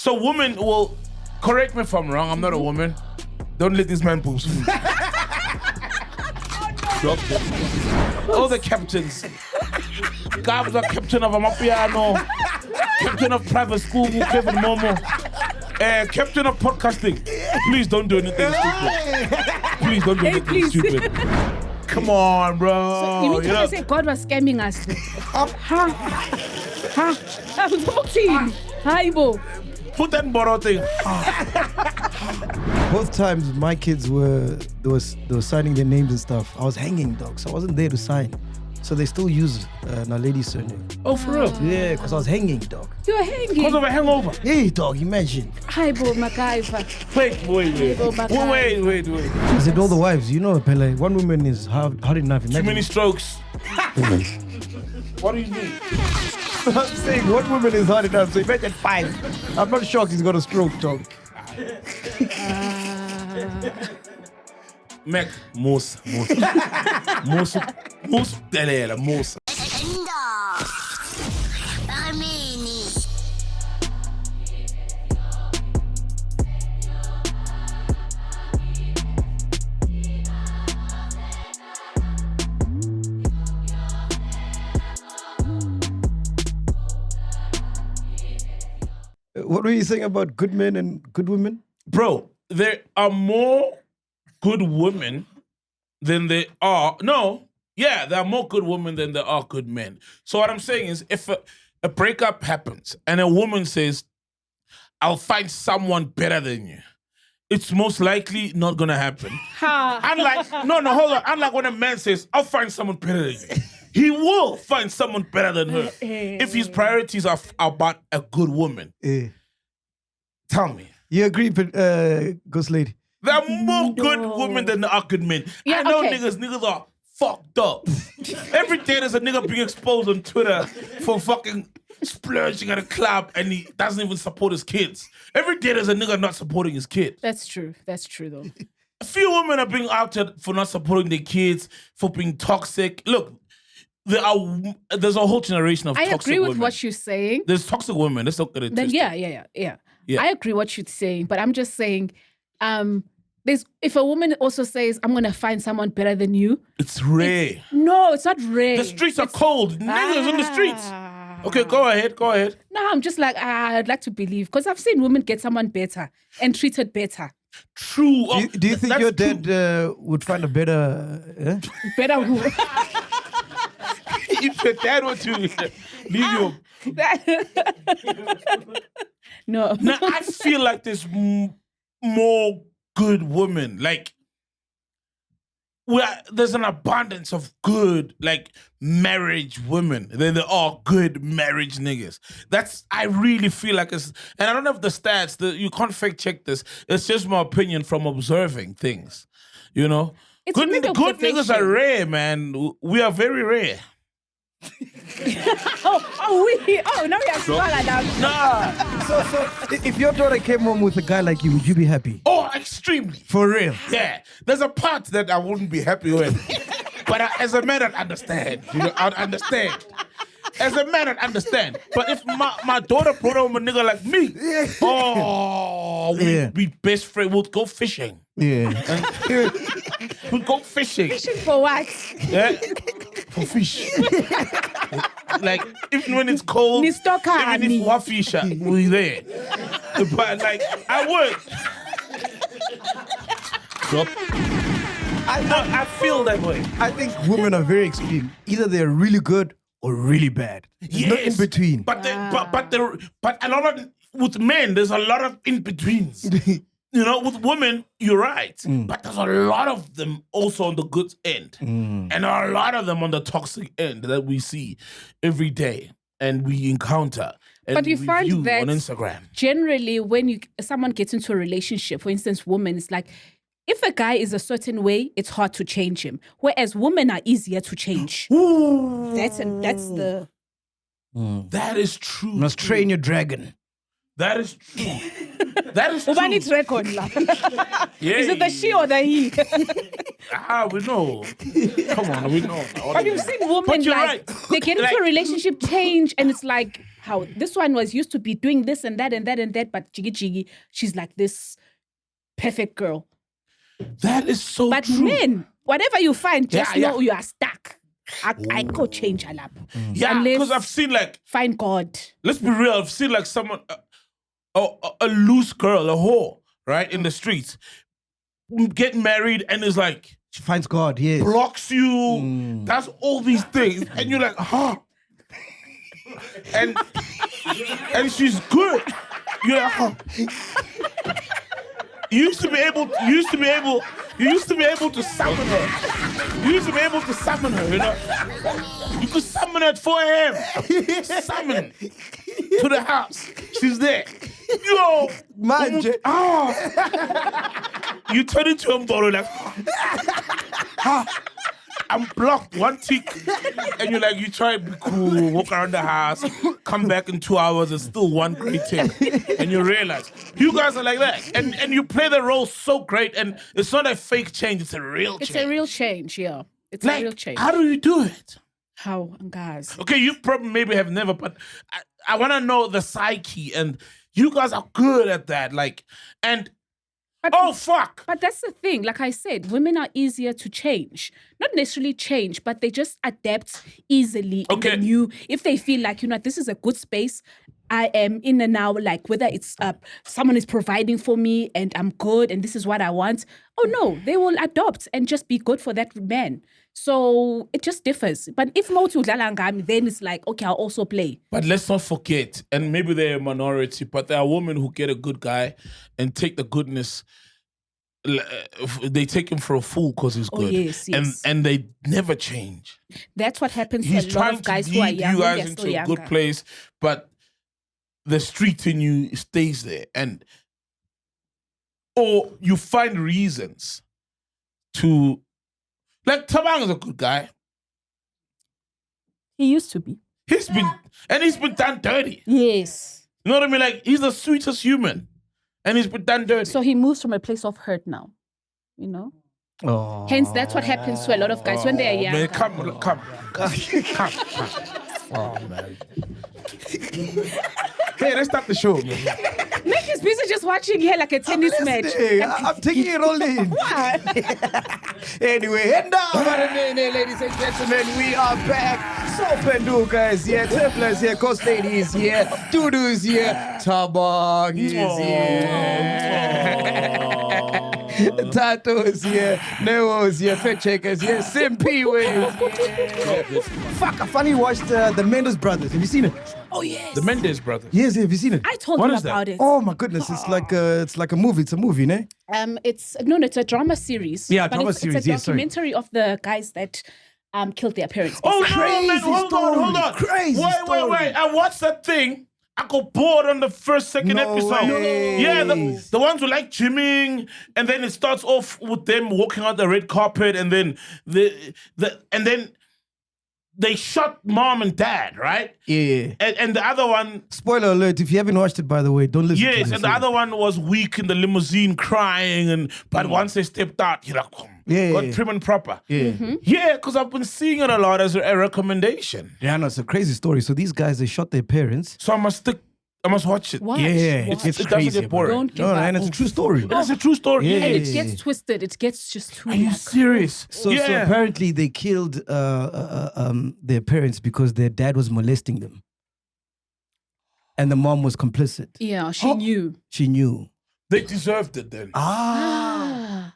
So women will, correct me if I'm wrong, I'm not a woman. Don't let this man boobs me. Drop them. All the captains. Gabs are captain of Amapiano, captain of private school, Kevin Momo, captain of podcasting. Please don't do anything stupid. Please don't do anything stupid. Come on, bro. So you mean to say God was scamming us? Hi, Bo. Put that borrow thing. Both times my kids were signing their names and stuff. I was hanging, dog, so I wasn't there to sign. So they still use my lady's surname. Oh, for real? Yeah, because I was hanging, dog. You were hanging? Because of a hangover? Hey, dog, imagine. Hi, Bo, MacGyver. Wait. I said, all the wives, you know, Pele, one woman is hard enough. Imagine. Too many strokes. What do you mean? I'm saying one woman is hard enough, so imagine 5. I'm not shocked he's got a stroke, dog. Mac, Musa. What were you saying about good men and good women? Bro, there are more good women than there are. No, yeah, there are more good women than there are good men. So what I'm saying is, if a breakup happens and a woman says, I'll find someone better than you, it's most likely not gonna happen. Unlike, hold on. Unlike when a man says, I'll find someone better than you. He will find someone better than her if his priorities are about a good woman. Tell me. You agree, Ghost Lady? There are more good women than there are good men. Yeah, I know okay. niggas are fucked up. Every day there's a nigga being exposed on Twitter for fucking splurging at a club and he doesn't even support his kids. Every day there's a nigga not supporting his kid. That's true though. A few women are being outed for not supporting their kids, for being toxic. Look, there's a whole generation of toxic women. I agree with what you're saying. There's toxic women. Let's look at it. Yeah. I agree what you're saying, but I'm just saying, if a woman also says, I'm going to find someone better than you. It's rare. It's not rare. The streets are cold. Niggas on the streets. Okay, go ahead. No, I'm just like, I'd like to believe, because I've seen women get someone better and treated better. True. Do you think your dad would find a better... Better who? If your dad were to leave you... No. Now, I feel like there's more good women. Like, there's an abundance of good, like, marriage women. There are good marriage niggas. I really feel like it's... And I don't have the stats. You can't fact check this. It's just my opinion from observing things. You know? It's good niggas are rare, man. We are very rare. Now we have to like that. Nah. So if your daughter came home with a guy like you, would you be happy? Oh, extremely. For real? Yeah. There's a part that I wouldn't be happy with. But as a man, I'd understand. I'd understand. As a man, I'd understand. But if my daughter brought home a nigga like me, we'd be best friends. We'd go fishing. Yeah. We'd go fishing. Fishing for what? Yeah. For fish. Like, even when it's cold, even if we're fish, we're there. But, like, I would. I feel that way. I think women are very extreme. Either they're really good or really bad. There's no in between. But a lot of, with men, there's a lot of in betweens. You know, with women, you're right. But there's a lot of them also on the good end. And there are a lot of them on the toxic end that we see every day and we encounter. And but you find that on Instagram. Generally, when someone gets into a relationship, for instance, women, it's like, if a guy is a certain way, it's hard to change him. Whereas women are easier to change. Ooh. That's the... That is true. You must train your dragon. That is true. That is true. Ubani record la. Yeah. Is it the she or the he? We know. Come on, we know. But you've seen women But you're like right. they get into a relationship, change, and it's like how this one was used to be doing this and that and that and that, but jiggy, she's like this perfect girl. That is so But true. men, whatever you find, just Yeah, know you are stuck. I go change a lap. Yeah, Unless- because I've seen like, Find God. let's be real, I've seen like someone, a loose girl, a whore, right, in the streets, get married and is like, She finds God, yes. blocks you, does all these things, and you're like, and she's good. You're like, You used to be able to summon her. You used to be able to summon her, you know. You could summon her at 4 a.m. Summon to the house. She's there. Yo, Man, you turn into a bottle like, I'm blocked, one tick, and you're like, you try to be cool, walk around the house, come back in 2 hours, and still one great tick, and you realize you guys are like that, and you play the role so great, and it's not a fake change, it's a real change. It's a real change, yeah. It's like, a real change. how do you do it? How, guys? Okay, you probably maybe have never, but I want to know the psyche, and you guys are good at that, like, and. But, Oh, fuck. But that's the thing. Like I said, women are easier to change. Not necessarily change, but they just adapt easily. in the new. If they feel like, this is a good space, I am in and now, like whether it's someone is providing for me and I'm good and this is what I want. Oh, no, they will adopt and just be good for that man. So it just differs. But if Motu Lalangami, then it's like, okay, I'll also play. But let's not forget, and maybe they're a minority, but there are women who get a good guy and take the goodness. They take him for a fool because he's good. Yes. And they never change. That's what happens He's to a lot trying of guys to who are lead young. you guys They're into still a younger. good place, but the street in you stays there. Or you find reasons to... Like, Tabang is a good guy. He used to be. He's been done dirty. Yes. You know what I mean? Like, he's the sweetest human. And he's been done dirty. So he moves from a place of hurt now, Oh. Hence, that's what happens to a lot of guys when they are young. Man, come. Oh, man. Hey, let's start the show, man. Nick is busy just watching here like a tennis match. I'm taking it all in. What? Anyway, head down, ladies and gentlemen. We are back. So Penduka is here, Templar is here, Coast Lady is here, Dudu is here, Tabang is here. Tato is here, Neo is here, Fat Checker is here, Simpi is here. Fuck, I finally watched the Menendes Brothers. Have you seen it? Oh, yes. The Mendes Brothers. Yes, have you seen it? I told What you is that? about it. Oh my goodness, it's like a movie. It's a movie, ne? It's a drama series. Yeah, but drama it's series, a yes, sorry. documentary of the guys that killed their parents. Oh, no, Crazy man, hold on. Crazy Wait. story. I watched that thing. I got bored on the second No episode. way. Yeah, the ones who like gymming, and then it starts off with them walking out the red carpet, and then and then they shot mom and dad, right? Yeah. And the other one, Spoiler alert, if you haven't watched it, by the way, don't listen to yes, this. and the other one was weak in the limousine crying, but once they stepped out, you're like, got prim and proper. Yeah. Yeah, because I've been seeing it a lot as a recommendation. Yeah, no, it's a crazy story. So these guys, they shot their parents. So I must watch it. Watch. Yeah, Watch. it's It doesn't crazy. get boring. Don't give No, up. and it's a true story. It's a true story. Yeah. And it gets twisted. It gets just too Are you like, serious? So yeah. apparently they killed their parents because their dad was molesting them. And the mom was complicit. Yeah, she knew. She knew. They deserved it then. Ah.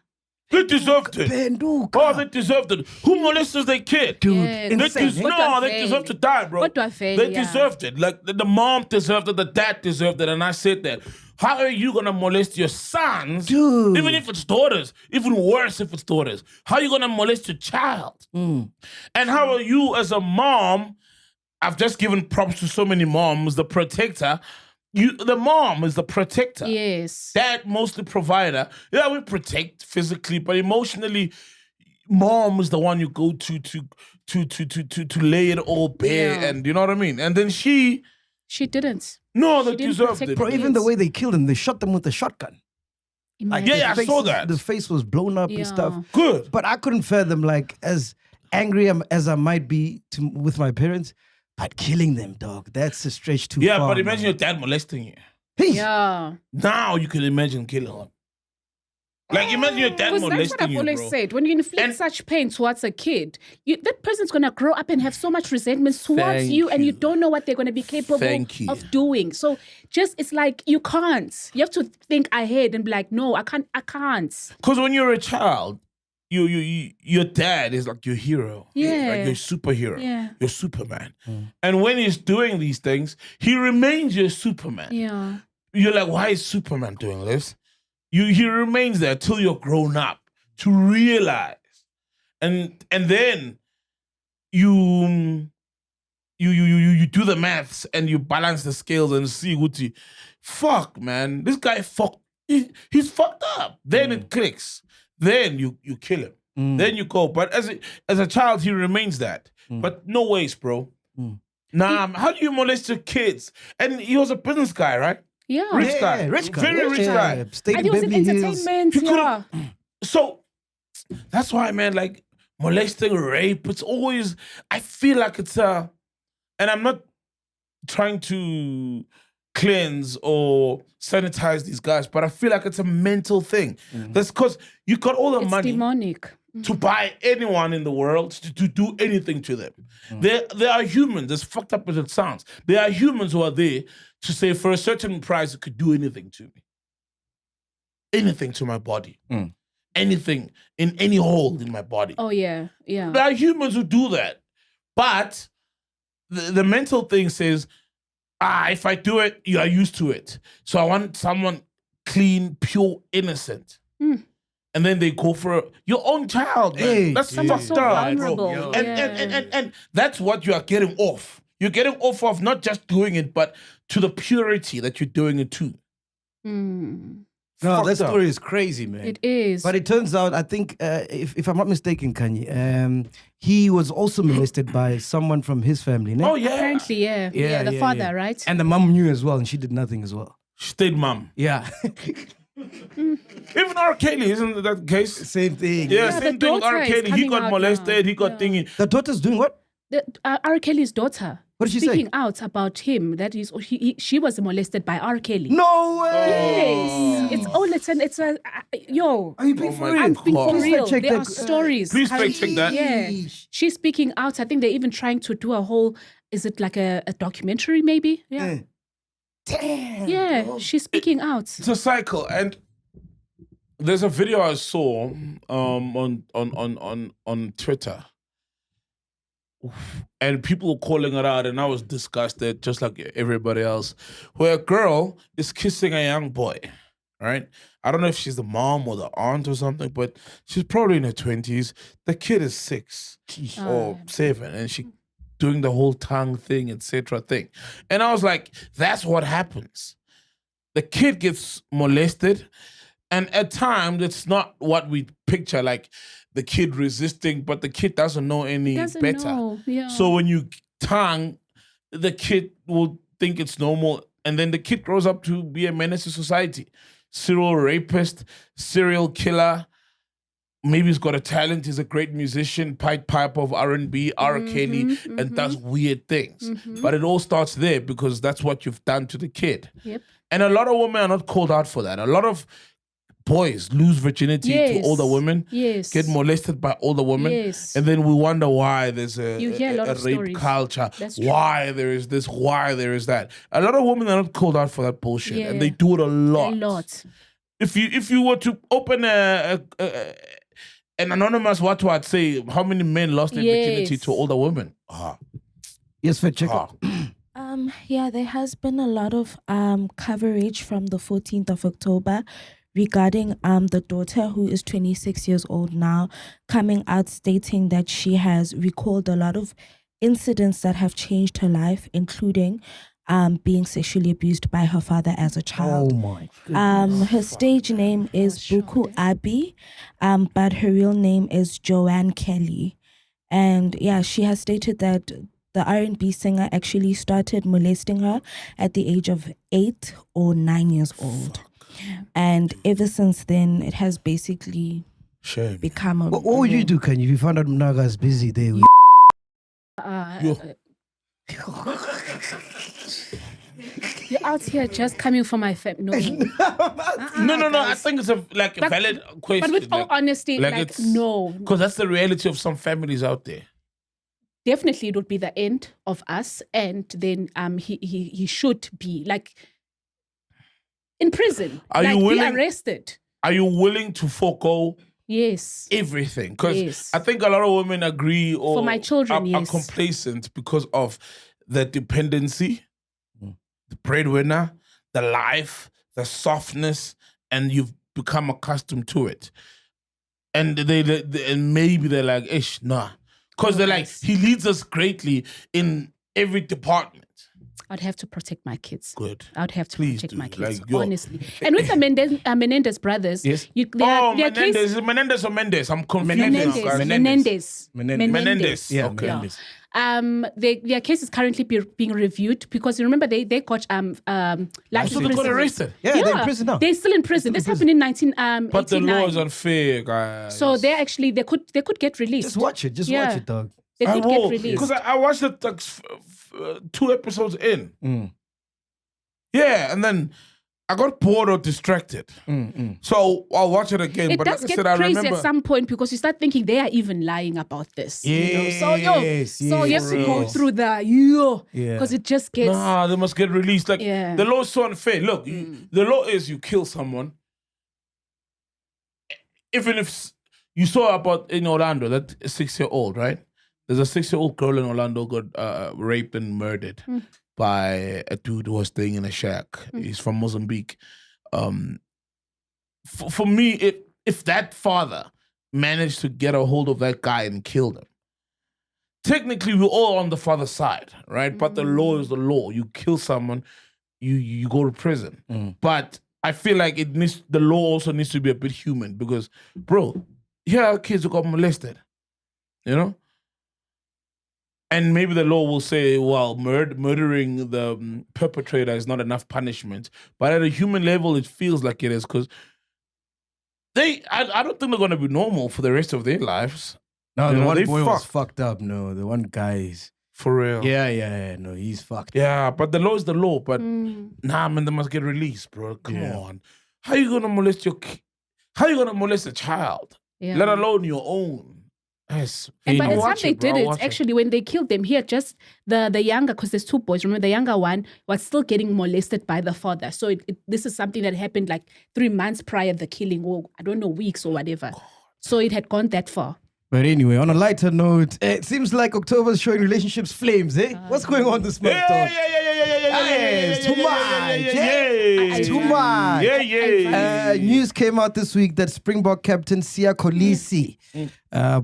They deserved it. Penduka. Oh, they deserved it. Who molested their kid? Dude, Yeah. They insane. they deserve to die, bro. What do I say? They Yeah. deserved it. Like the mom deserved it, the dad deserved it, and I said that. How are you gonna molest your sons? Dude. Even if it's daughters, even worse if it's daughters. How are you gonna molest your child? And how are you as a mom? I've just given props to so many moms, the protector. The mom is the protector. Yes. Dad mostly provider. Yeah, we protect physically, but emotionally, mom is the one you go to lay it all bare, Yeah. and you know what I mean. And then she She didn't. No, She they didn't deserved protect it. Bro, the even the kids. way they killed him, they shot them with a shotgun. Imagine. Yeah, I The saw face- that. The face was blown up and stuff. Yeah. Good. But I couldn't fathom, like, as angry as I might be with my parents, but killing them, dog, that's a stretch too Yeah, far. but imagine man. your dad molesting you. Hey, Yeah. Now you can imagine killing him. Like, imagine your dad Because that's what molesting I've you, always bro. said. When you inflict And- such pain towards a kid, that person's going to grow up and have so much resentment towards Thank you, and you you. don't know what they're going to be capable Thank you. of doing. So it's like you can't. You have to think ahead and be like, no, I can't. Because when you're a child, your dad is like your hero. Yeah. Like your superhero. Yeah. Your Superman. And when he's doing these things, he remains your Superman. Yeah. You're like, why is Superman doing this? He remains there till you're grown up to realize. And then you do the maths and you balance the scales and see what fuck, man. This guy he's fucked up. Then it clicks. Then you kill him. Then you go. But as a child, he remains that. But no ways, bro. Nah, how do you molest your kids? And he was a business guy, right? Yeah. Rich guy. rich guy. Very rich guy. Stayed And in he was in Beverly Hills. entertainment. He Yeah. So that's why, man, like molesting, rape, it's always, I feel like it's and I'm not trying to cleanse or sanitize these guys, but I feel like it's a mental thing. That's because you got all the It's money demonic. to buy anyone in the world to do anything to them. They are humans, as fucked up as it sounds. There are humans who are there to say for a certain price it could do anything to me. Anything to my body. Anything in any hole in my body. Oh, yeah. Yeah. There are humans who do that. But the mental thing says, if I do it, you are used to it. So I want someone clean, pure, innocent. And then they go for your own child, man. Hey, That's Someone fucked so up, bro. vulnerable. And that's what you are getting off. You're getting off of not just doing it, but to the purity that you're doing it to. Mm. No, Fucked that up. story is crazy, man. It is. But it turns out, I think, if I'm not mistaken, Kanye, he was also molested by someone from his family. No? Oh, yeah. Apparently, yeah. Yeah, the yeah, father, yeah. right? And the mom knew as well, and she did nothing as well. Stayed mom. Yeah. Even R. Kelly, isn't that the case? Same thing. Yeah, Yeah, same the thing. daughter R. is Kelly, he coming got out molested, now. he got Yeah. thinking. The daughter's doing what? R. Kelly's daughter. What did she say? Speaking out about him, that is, she was molested by R. Kelly. No way! Yes, it's a yo. Are you being Oh for my real? I'm being God. for Please real. fact check There that. are stories. Please fact check that. Yeah, she's speaking out. I think they're even trying to do a whole. Is it like a documentary? Maybe. Yeah. Damn. Yeah, bro. she's speaking out. It's a cycle, and there's a video I saw on Twitter, and people were calling it out, and I was disgusted, just like everybody else. Where a girl is kissing a young boy, right? I don't know if she's the mom or the aunt or something, but she's probably in her 20s. The kid is 6 or 7, and she doing the whole tongue thing, etc. thing. And I was like, that's what happens. The kid gets molested, and at times it's not what we picture, like the kid resisting, but the kid doesn't know any Doesn't better. know. Yeah. So when you tongue, the kid will think it's normal, and then the kid grows up to be a menace to society. Serial rapist, serial killer. Maybe he's got a talent. He's a great musician, Pied Piper of R&B, R. Kelly, and does weird things. But it all starts there because that's what you've done to the kid. Yep. And a lot of women are not called out for that. A lot of boys lose virginity to Yes. older women, Yes. get molested by older women, Yes. and then we wonder why there's You hear a lot of rape stories. culture, That's true. why there is this, why there is that. A lot of women are not called out for that bullshit, and Yeah. they do it a lot. A lot. If you were to open an anonymous what say, how many men lost their virginity Yes. to older women? Yes, fact check. Yeah, there has been a lot of coverage from the 14th of October regarding the daughter, who is 26 years old now, coming out stating that she has recalled a lot of incidents that have changed her life, including being sexually abused by her father as a child. Oh my. Her stage name is Buku Abi, but her real name is Joanne Kelly. And yeah, she has stated that the R&B singer actually started molesting her at the age of 8 or 9 years old. And ever since then, it has basically become a... What would you do, Kane, if you found out Mnaga's busy there? You're out here just coming for my family. No. I think it's a valid question. But with all honesty, no. Because that's the reality of some families out there. Definitely, it would be the end of us, and then he should be in prison. Are you willing? Be arrested. Are you willing to forego? Yes. Everything. Because I think a lot of women agree or for my children, are complacent because of the dependency, the breadwinner, the life, the softness, and you've become accustomed to it. And and maybe they're like, ish, nah. Because they're like, he leads us greatly in every department. I'd have to protect my kids. Good. I'd have to protect my kids, Like, honestly. And with the Menendes brothers, yes. their case... Is it Menendez or Mendez? I'm confused. Menendes. Yeah, okay. Yeah. Their case is currently being reviewed because you remember they got So they got arrested. Yeah, they're in prison now. They're still in prison. This happened in 1989. But the law is unfair, guys. So they could get released. Just watch it. Just watch it, dog. They could get released. Because I watched it 2 episodes in. Yeah, and then I got bored or distracted. So I'll watch it again. It but does like get I said, crazy I remember at some point because you start thinking they are even lying about this. Yes, So you have to go through because it just gets... Nah, they must get released. The law is so unfair. Look, the law is you kill someone. Even if you saw about in Orlando, that 6-year-old, right? There's a 6-year-old girl in Orlando got raped and murdered by a dude who was staying in a shack. He's from Mozambique. For me, if that father managed to get a hold of that guy and killed him, technically we're all on the father's side, right? But the law is the law. You kill someone, you go to prison. But I feel like the law also needs to be a bit human because, bro, here are kids who got molested, you know? And maybe the law will say, well, murdering the perpetrator is not enough punishment. But at a human level, it feels like it is because I don't think they're going to be normal for the rest of their lives. No, the one boy was fucked up. No, the one guy is... For real. Yeah. No, he's fucked. Yeah, but the law is the law. But nah, man, they must get released, bro. Come on. How you going to molest How you going to molest a child? Let alone your own. Yes. And by the time they did it, actually, when they killed them, here just the younger, because there's 2 boys. Remember, the younger one was still getting molested by the father. So this is something that happened like 3 months prior to the killing, or I don't know, weeks or whatever. So it had gone that far. But anyway, on a lighter note, it seems like October's showing relationships flames, eh? What's going on this month, dog? It's too much. News came out this week that Springbok captain Siya Kolisi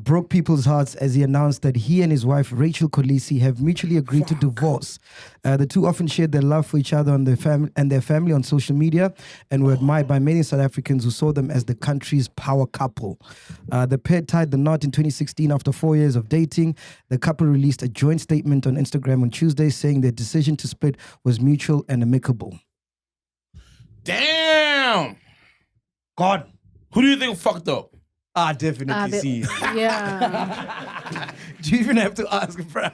broke people's hearts as he announced that he and his wife Rachel Kolisi have mutually agreed to divorce. The two often shared their love for each other and their family on social media and were admired by many South Africans who saw them as the country's power couple. The pair tied the knot in 2016 after 4 years of dating. The couple released a joint statement on Instagram on Tuesday saying their decision to split was mutual and amicable. Damn! God. Who do you think fucked up? Definitely see. Yeah. Do you even have to ask, bro?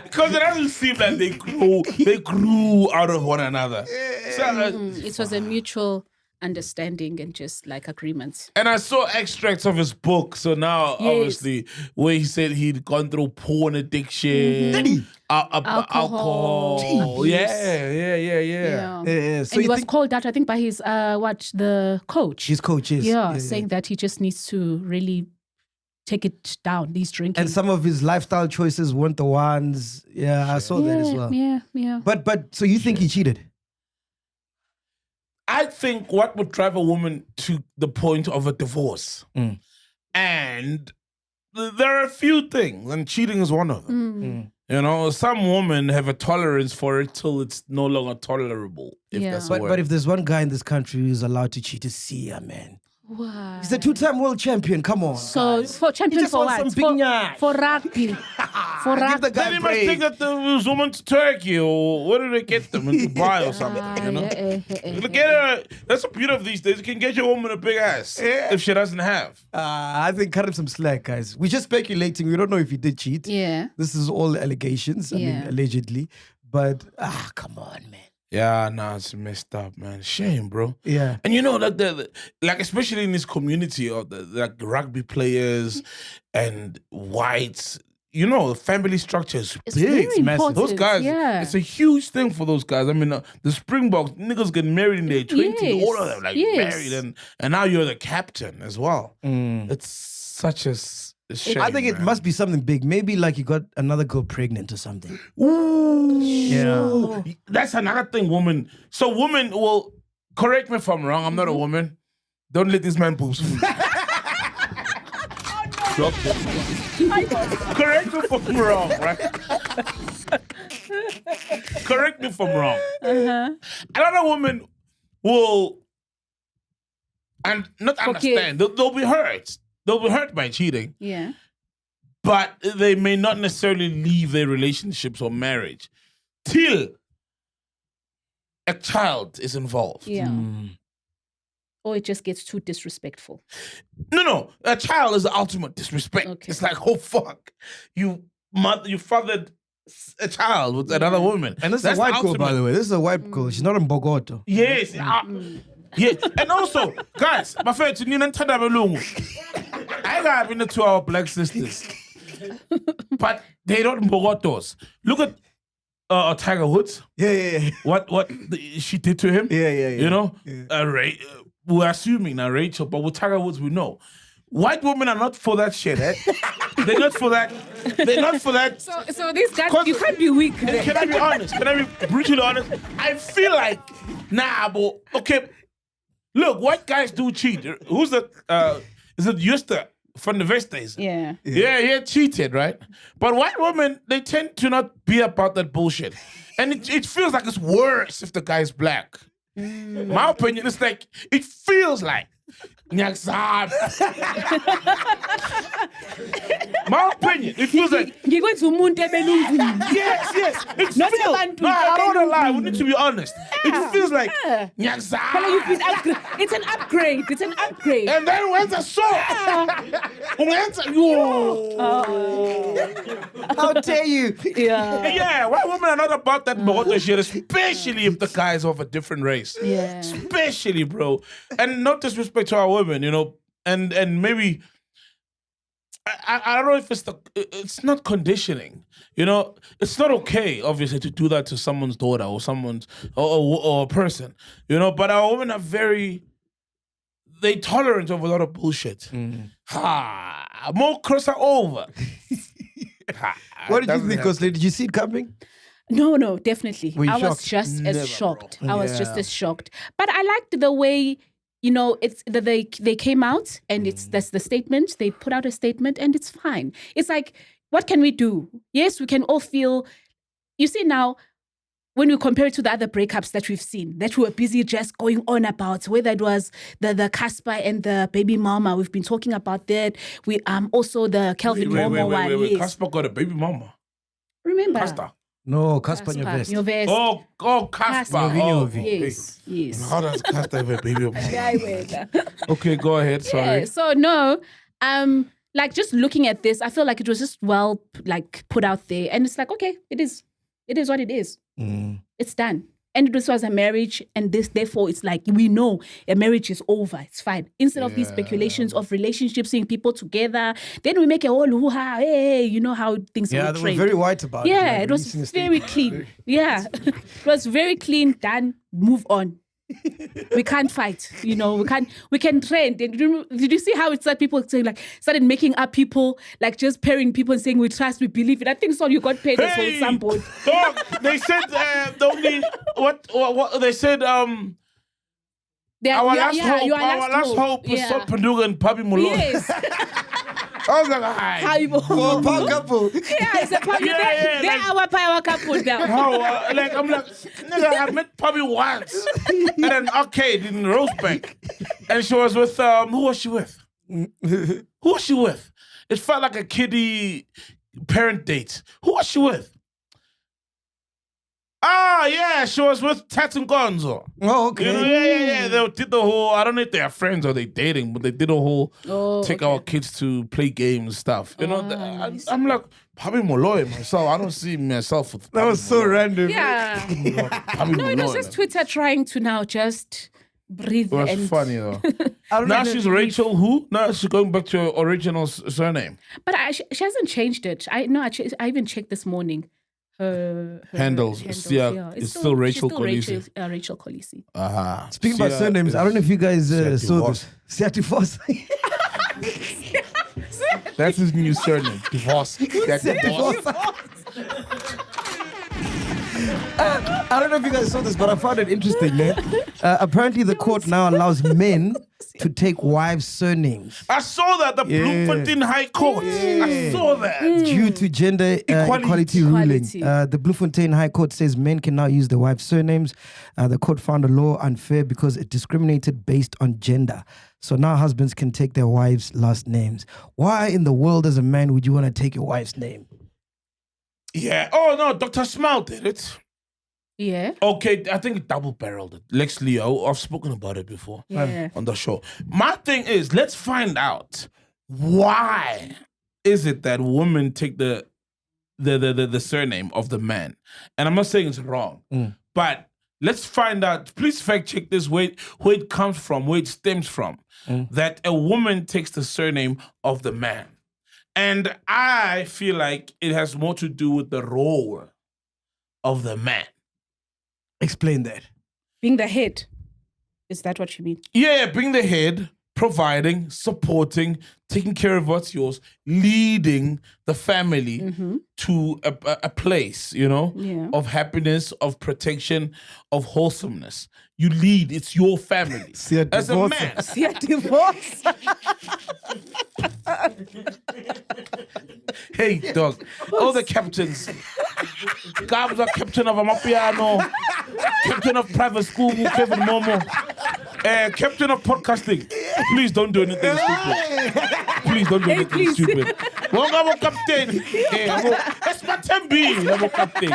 Because it doesn't seem like they grew out of one another. It was a mutual understanding and just like agreements. And I saw extracts of his book. So now, obviously, where he said he'd gone through porn addiction, alcohol. Yeah. So and he was called out, I think, by his the coach. His coach is saying that he just needs to really take it down. These drinking and some of his lifestyle choices weren't the ones. I saw that as well. Yeah. But so you think he cheated? I think what would drive a woman to the point of a divorce, and there are a few things, and cheating is one of them. You know, some women have a tolerance for it till it's no longer tolerable. If that's but if there's one guy in this country who's allowed to cheat, it's Siya, man. Wow. He's a 2-time world champion. Come on. So guys. for champion just for wants what? some big nyash. For rugby. For Give the rugby. guy Then a he must break. take that to Zuma to Turkey, or where do they get them? In Dubai or something, you know? Look at her. That's the beauty of these days. You can get your woman a big ass if she doesn't have. I think cut him some slack, guys. We're just speculating. We don't know if he did cheat. Yeah. This is all allegations. I mean, Yeah. allegedly. But, come on, man. Yeah, nah, it's messed up, man. Shame, bro. Yeah. And you know, like especially in this community of the like rugby players and whites, you know, the family structure is It's big. very It's massive. important. Those guys, Yeah. it's a huge thing for those guys. I mean, the Springboks, niggas getting married in their 20s, Yes. all of them like Yes. married, and now you're the captain as well. It's such a shame. I think it man. must be something big. Maybe like you got another girl pregnant or something. Ooh. Yeah. That's another thing, woman. So women will, correct me if I'm wrong, I'm not a woman. Don't let this man boobs fool you. Drop it. Correct me if I'm wrong, right? Correct me if I'm wrong. Another woman will and not understand. They'll be hurt. They'll be hurt by cheating. Yeah. But they may not necessarily leave their relationships or marriage till a child is involved. Yeah. Or it just gets too disrespectful. No. A child is the ultimate disrespect. Okay. It's like, oh, fuck. You fathered a child with another woman. And this is That's a white the girl, by ultimate. the way. This is a white girl. She's not in Bogota. Yes. Yeah. And also, guys, my friend, I got been the 2 our black sisters. But they don't Bogotos. Look at Tiger Woods. Yeah. What she did to him. Yeah. You know? We're assuming now Rachel, but with Tiger Woods, we know. White women are not for that shit, eh? They're not for that. They're not for that. So these guys, you can't be weak. Can I be honest? Can I be brutally honest? I feel like, but okay. Look, white guys do cheat. Who's the, is it Justa from the Vestes? Yeah. Yeah, he cheated, right? But white women, they tend to not be about that bullshit. And it feels like it's worse if the guy's black. My opinion is like, it feels like Nyaksab. My opinion, it feels like yes. It Not feels, abantu no, I don't want to lie. We belungu. need to be honest. It feels like Well, you've Nyaksab. been it's an upgrade. It's an upgrade. And then when the song, How dare you? Yeah. white women are not about that Bogoto shit, especially if the guy is of a different race. Yeah. Especially, bro. And not disrespect to our women, you know, and maybe I don't know if it's not conditioning. You know, it's not okay, obviously, to do that to someone's daughter or someone's or a person. You know, but our women are they tolerant of a lot of bullshit. More crosser over. What did you think, Gosling? Did you see it coming? No, definitely. Were you I was shocked? just Never, as shocked. bro. I was just Yeah. as shocked. But I liked the way, you know, it's that they came out and that's the statement. They put out a statement and it's fine. It's like, what can we do? Yes, we can all feel. You see now, when we compare it to the other breakups that we've seen, that we were busy just going on about, whether it was the Casper and the baby mama, we've been talking about that. We also the Kelvin Momo one. Wait. Yes. Casper got a baby mama. Remember? Casper. No, Casper your vest. Your vest. Oh, Casper. Oh, Yes. How does Casper have a baby mama? Yeah, wait. Okay, go ahead. Sorry. Yeah, so no, like just looking at this, I feel like it was just well like put out there, and it's like, okay, it is what it is. It's done. And this was a marriage, and therefore it's like we know a marriage is over. It's fine. Instead of these speculations of relationships, seeing people together, then we make a whole hoo-ha. Hey, you know how things Yeah, will they were trend. very white about it. Yeah, like it was releasing a very statement. clean. Yeah, it was very clean. Done. Move on. We can't fight. You know, we can trend. Did you see how it started? People saying like started making up people, like just pairing people and saying we trust, we believe it. I think so. You got paid as well sampled. Dog, they said the only what they said our last hope was Yeah. Salt Paduga and Papi Malone. Yes. I was like, hi. For a power couple. Yeah, it's a puppy. Yeah, They're our power couple now. How, like, I'm like, nigga, I met Puppy once. And then Arcade in Rosebank. And she was with, who was she with? Who was she with? It felt like a kiddie parent date. Who was she with? Ah, yeah, she was with Tats and Gonzo. Oh, okay. You know, yeah. They did the whole, I don't know if they're friends or they dating, but they did a whole take our kids to play games and stuff. You know, I'm like, Papi Moloy myself. I don't see myself with That was so random. Yeah. Papi No, it was Moloy, just man. Twitter trying to now just breathe It was and funny though. I don't Now know. she's Rachel who? Now she's going back to her original surname. But she hasn't changed it. I even checked this morning. Her Handles. Yeah, it's still Rachel Kolisi. Rachel Kolisi. Speaking about surnames, I don't know if you guys saw this. Siatifos. That's his new surname. Divorce. I don't know if you guys saw this, but I found it interesting, man. Apparently, the court now allows men to take wives' surnames I saw that, the Bloemfontein High Court. I saw that. due to gender equality ruling. The Bloemfontein High Court says men can now use their wives' surnames. The court found the law unfair because it discriminated based on gender. So now husbands can take their wives' last names. Why in the world, as a man, would you want to take your wife's name? Yeah. Oh, no, Dr. Smile did it. Yeah. Okay, I think it double-barreled it. Lex Leo, I've spoken about it before Yeah. on the show. My thing is, let's find out why is it that women take the surname of the man. And I'm not saying it's wrong, but let's find out. Please fact check this, where it comes from, where it stems from. That a woman takes the surname of the man. And I feel like it has more to do with the role of the man. Explain that. Being the head. Is that what you mean? Yeah, being the head, providing, supporting, taking care of what's yours, leading the family to a place, you know, of happiness, of protection, of wholesomeness. You lead, it's your family. As a man. Yeah, divorce. Hey, dog, all the captains. Gabs are captain of Amapiano, captain of private school, Kevin Momo, captain of podcasting. Please don't do anything stupid. Please don't do anything stupid. Wonga captain. That's my tembi. Captain.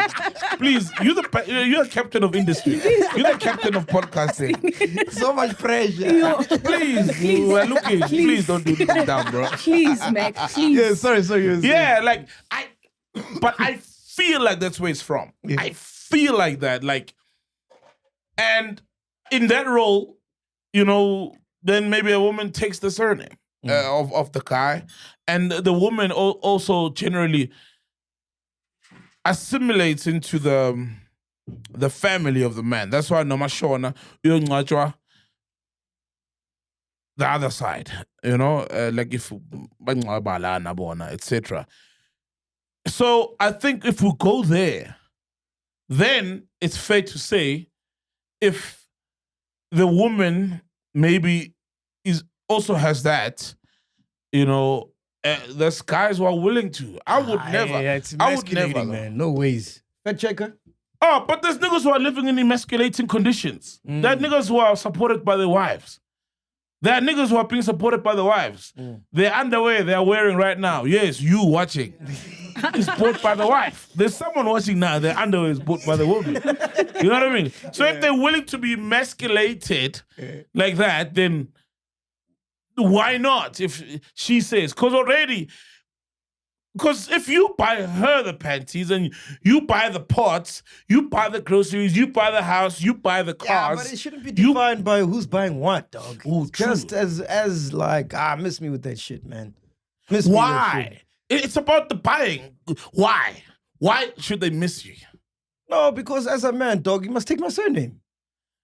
Please, you're the captain of industry. You're the captain of podcasting. So much pressure. Please, we're looking. Please don't do this dumb, bro. Please, Mac. Please. Yeah, sorry. Yeah, like but I feel like that's where it's from. Yeah. I feel like that, like, and in that role, you know, then maybe a woman takes the surname of the guy, and the woman also generally assimilates into the family of the man. That's why Namashona, the other side, you know, like if etc. So I think if we go there, then it's fair to say if the woman maybe also has that, you know, there's guys who are willing to. I would never. Yeah, it's I would never, emasculating, man. No ways. Fact checker. Oh, but there's niggas who are living in emasculating conditions. There are niggas who are supported by their wives. There are niggas who are being supported by their wives. Their underwear they are wearing right now, yes, you watching, is bought by the wife. There's someone watching now, their underwear is bought by the woman. You know what I mean? So if they're willing to be emasculated like that, then why not? If she says, because if you buy her the panties and you buy the pots, you buy the groceries, you buy the house, you buy the cars. Yeah, but it shouldn't be defined by who's buying what, dog. Ooh, It's just true. as like, miss me with that shit, man. Miss me with that shit. Why? It's about the buying. Why? Why should they miss you? No, because as a man, dog, you must take my surname.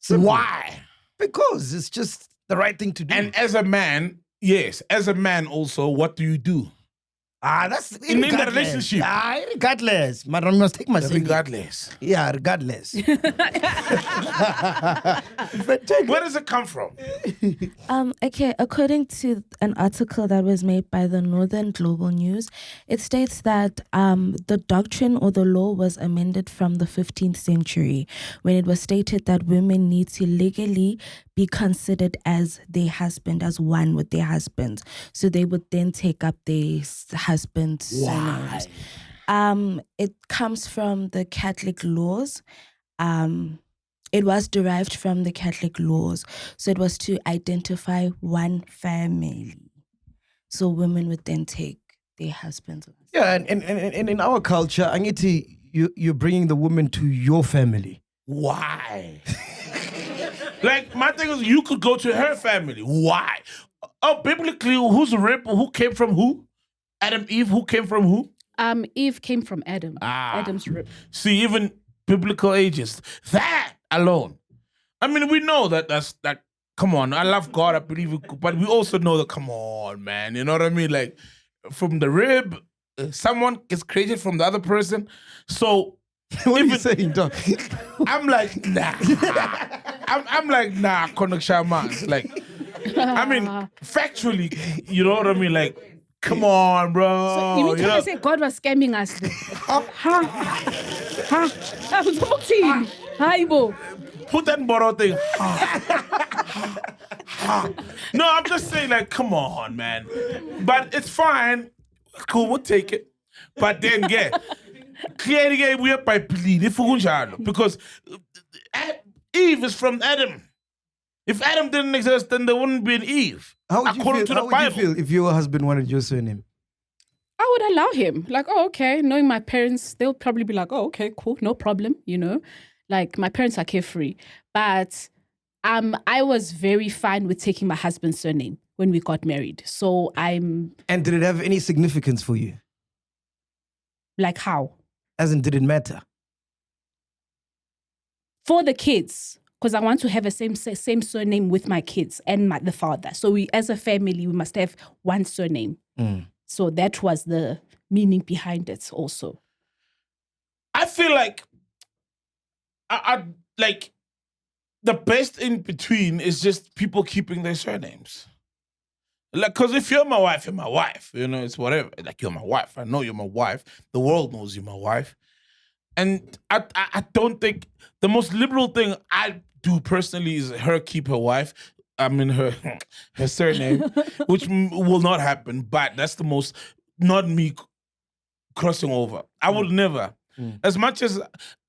Simple. Why? Because it's just the right thing to do. And as a man, yes, as a man also, what do you do? That's in the regardless. relationship. Regardless. Man, I must take my singing. Regardless. Yeah, regardless. Where does it come from? Okay, according to an article that was made by the Northern Global News, it states that the doctrine or the law was amended from the 15th century when it was stated that women need to legally be considered as their husband, as one with their husband. So they would then take up their husband's surnames. It comes from the Catholic laws. It was derived from the Catholic laws. So it was to identify one family. So women would then take their husbands. Yeah, and in our culture, Angiti, you're bringing the woman to your family. Why? Like, my thing is, you could go to her family. Why? Oh, biblically, who's the rib? Who came from who? Adam, Eve, who came from who? Eve came from Adam. Adam's rib. See, even biblical ages, that alone. I mean, we know that's that. Come on, I love God, I believe it, but we also know that. Come on, man, you know what I mean? Like, from the rib, someone gets created from the other person. So, What are you saying, dog? I'm like, nah. I'm like, nah, Konokshamas. Like, I mean, factually, you know what I mean? Like, come on, bro. So you mean trying to say God was scamming us? Hi, Bo. Put that bottle thing. No, I'm just saying, like, come on, man. But it's fine. Cool, we'll take it. But then, yeah. Clearly, we are by plead. Because Eve is from Adam. If Adam didn't exist, then there wouldn't be an Eve. How would according you to the feel? Bible. How would you feel if your husband wanted your surname? I would allow him. Like, oh, okay. Knowing my parents, they'll probably be like, oh, okay, cool, no problem, you know? Like, my parents are carefree. But I was very fine with taking my husband's surname when we got married. So I'm... And did it have any significance for you? Like how? As in, did it matter? For the kids, because I want to have a same surname with my kids and the father. So we, as a family, we must have one surname. So that was the meaning behind it also. I feel like I like the best in between is just people keeping their surnames. Like, because if you're my wife, you're my wife. You know, it's whatever. Like, you're my wife. I know you're my wife. The world knows you're my wife. And I don't think the most liberal thing I do personally is her keep her wife. I mean, her surname, which will not happen. But that's the most, not me crossing over. I would never. As much as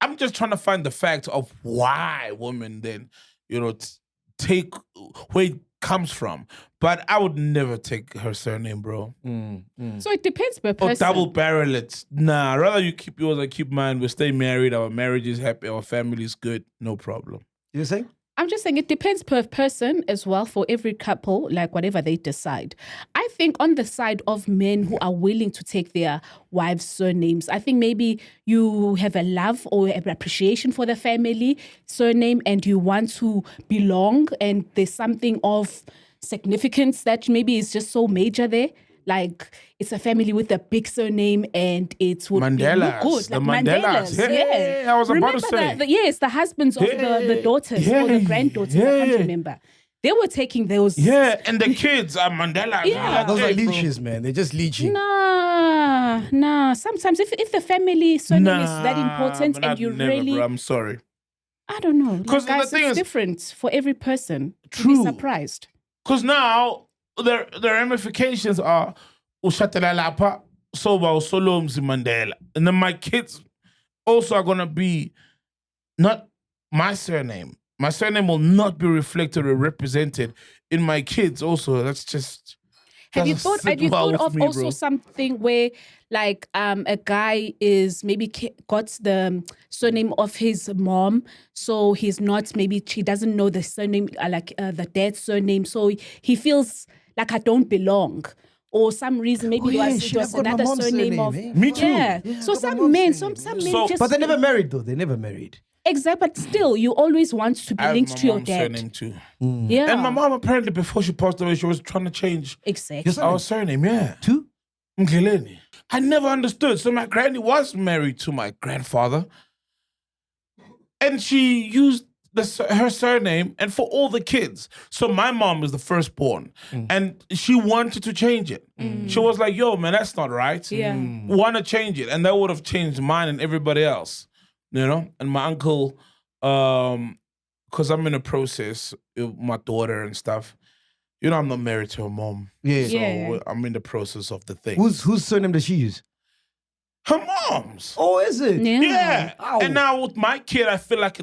I'm just trying to find the fact of why women then, you know, take where it comes from. But I would never take her surname, bro. So it depends per Or person. double barrel it. Nah, rather you keep yours, I keep mine. We stay married. Our marriage is happy. Our family is good. No problem. You're saying? I'm just saying it depends per person as well for every couple, like whatever they decide. I think on the side of men who are willing to take their wives' surnames, I think maybe you have a love or an appreciation for the family surname and you want to belong and there's something of significance that maybe is just so major there. Like, it's a family with a big surname and it would look good. Like the Mandelas. Yeah. I was remember about to say. Yes, the husbands of the daughters or the granddaughters. I can't remember. They were taking those. Yeah, and the kids are Mandela. Yeah. Those are leeches, man. They're just leeching. Nah. Sometimes if the family surname is that important and you never, really... bro, I'm sorry. I don't know. Because Guys, the thing it's is different for every person. True. To be surprised. Because now, the ramifications are Ushatelalapa, Soba, Solomzi Mandela. And then my kids also are going to be not my surname. My surname will not be reflected or represented in my kids also. That's just... Have you thought of also something where like a guy is maybe got the surname of his mom, so he's not, maybe he doesn't know the surname, the dad's surname, so he feels like I don't belong. Or some reason, maybe it was another surname of... Me too. Yeah. So some men just... But they never married though. They never married. Exactly, but still, you always want to be linked to your dad. Surname too. Yeah. And my mom, apparently, before she passed away, she was trying to change Exactly. our surname, yeah. Two? Mgeleni. I never understood. So my granny was married to my grandfather, and she used her surname and for all the kids. So my mom is the firstborn, and she wanted to change it. She was like, "Yo, man, that's not right. Yeah. Want to change it," and that would have changed mine and everybody else, you know. And my uncle, because I'm in a process with my daughter and stuff. You know, I'm not married to her mom. Yeah. So I'm in the process of the thing. Whose surname does she use? Her mom's. Oh, is it? Yeah. Ow. And now with my kid, I feel like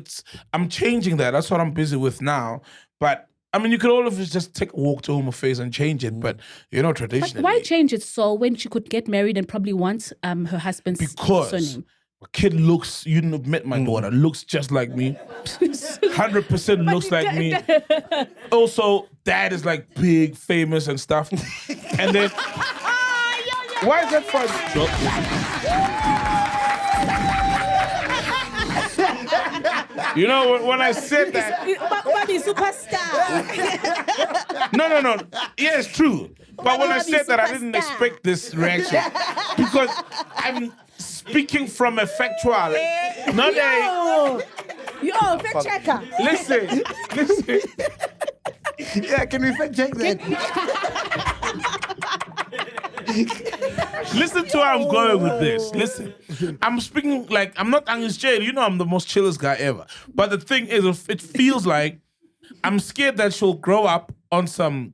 I'm changing that. That's what I'm busy with now. But I mean, you could always just take a walk to Home Face and change it. But you know, traditionally. But why change it so when she could get married and probably want her husband's surname? My kid looks, you didn't have met my daughter, looks just like me. 100% looks like me. Also, dad is like big, famous and stuff. And then, why is that funny? You know, when I said that. Superstar. No. Yeah, it's true. But when I said that, I didn't expect this reaction. Because I'm speaking from a factual, not a... Yo, fact checker. Listen. Yeah, can we fact check that? Listen to how I'm going with this. Listen, I'm speaking like, I'm not Angu's jail. You know I'm the most chillest guy ever. But the thing is, it feels like I'm scared that she'll grow up on some...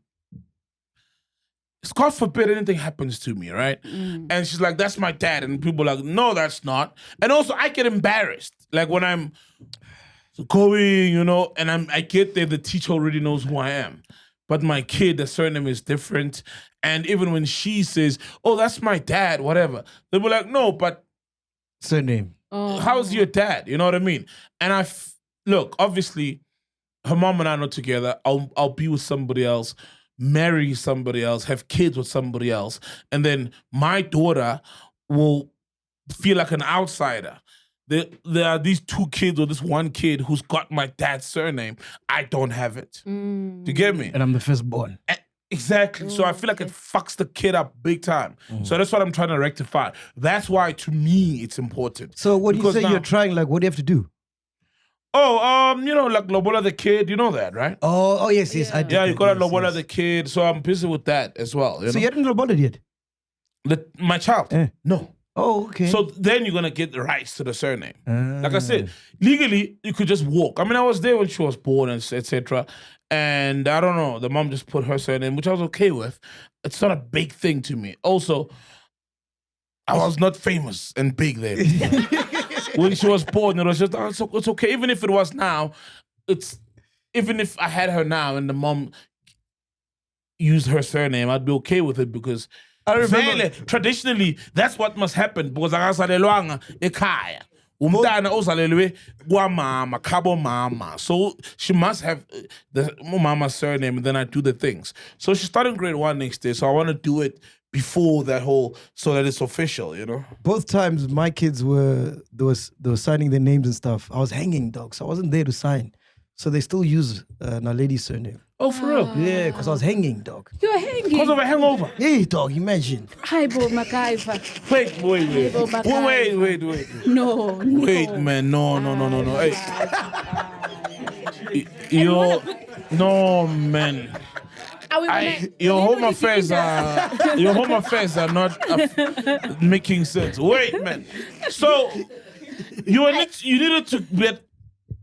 God forbid anything happens to me, right? And she's like, that's my dad. And people are like, no, that's not. And also, I get embarrassed. Like when I'm going, you know, and I get there, the teacher already knows who I am. But my kid, the surname is different. And even when she says, oh, that's my dad, whatever, they'll be like, no, but Surname. how's your dad? You know what I mean? And look, obviously, her mom and I are not together. I'll be with somebody else, marry somebody else, have kids with somebody else, and then my daughter will feel like an outsider. There are these two kids or this one kid who's got my dad's surname. I don't have it. Do you get me? And I'm the firstborn. Exactly. So I feel like it fucks the kid up big time. So that's what I'm trying to rectify. That's why, to me, it's important. So what do you Because say now- you're trying? Like, what do you have to do? Oh, you know, like Lobola the kid, you know that, right? Oh, yes, I did. Yeah, you got to yes, Lobola yes. the kid, so I'm busy with that as well. You So know? you hadn't loboted yet? My child? No. Oh, okay. So then you're gonna get the rights to the surname. Like I said, legally you could just walk. I mean, I was there when she was born and etc. And I don't know, the mom just put her surname, which I was okay with. It's not a big thing to me. Also, I was not famous and big then. When she was born, it was just it's okay. Even if it was now, even if I had her now and the mom used her surname, I'd be okay with it because. I remember. Vele, traditionally, that's what must happen because akazalelwanga ekhaya. Umntana ozalelwe kwamama, khabo mama. So she must have the mama's surname and then I do the things. So she's starting grade 1 next year. So I want to do it before that so that it's official, you know? Both times my kids they were signing their names and stuff. I was hanging, dog, so I wasn't there to sign. So they still use Naledi's surname. Oh, for real? Yeah, because I was hanging, dog. You're hanging. Because of a hangover. Hey, dog, imagine. Hi, Bo MacGyver. Wait. Wait. No. Wait, man. No. Hey. No, man. Your home affairs are not making sense. Wait, man. So you needed to be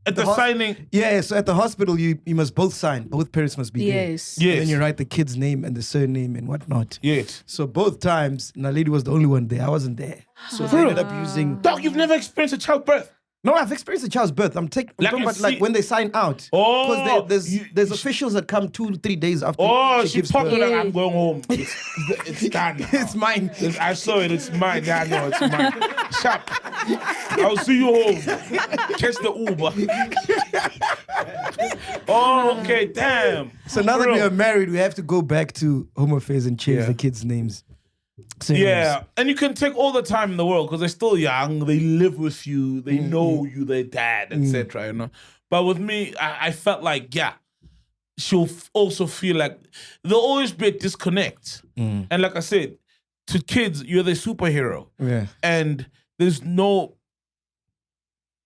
at the signing. Yeah, so at the hospital, you must both sign. Both parents must be there. Yes. And then you write the kid's name and the surname and whatnot. Yes. So both times, Naledi was the only one there. I wasn't there. So they ended up using... Dog, you've never experienced a childbirth. No, I've experienced a child's birth. I'm talking about like when they sign out. Oh. Because there's officials that come 2-3 days after Oh, she she gives popped birth. it like I'm going home. It's done now. It's mine. I saw it. It's mine. Yeah, I know it's mine. Sharp. I'll see you home. Catch the Uber. Oh, okay. Damn. So now that Bro. we are married, we have to go back to Home Affairs and change the kids' names. Yeah, and you can take all the time in the world because they're still young. They live with you. They know you, their dad, etc. You know. But with me, I felt like she'll also feel like there'll always be a disconnect. And like I said, to kids, you're the superhero. Yeah. And there's no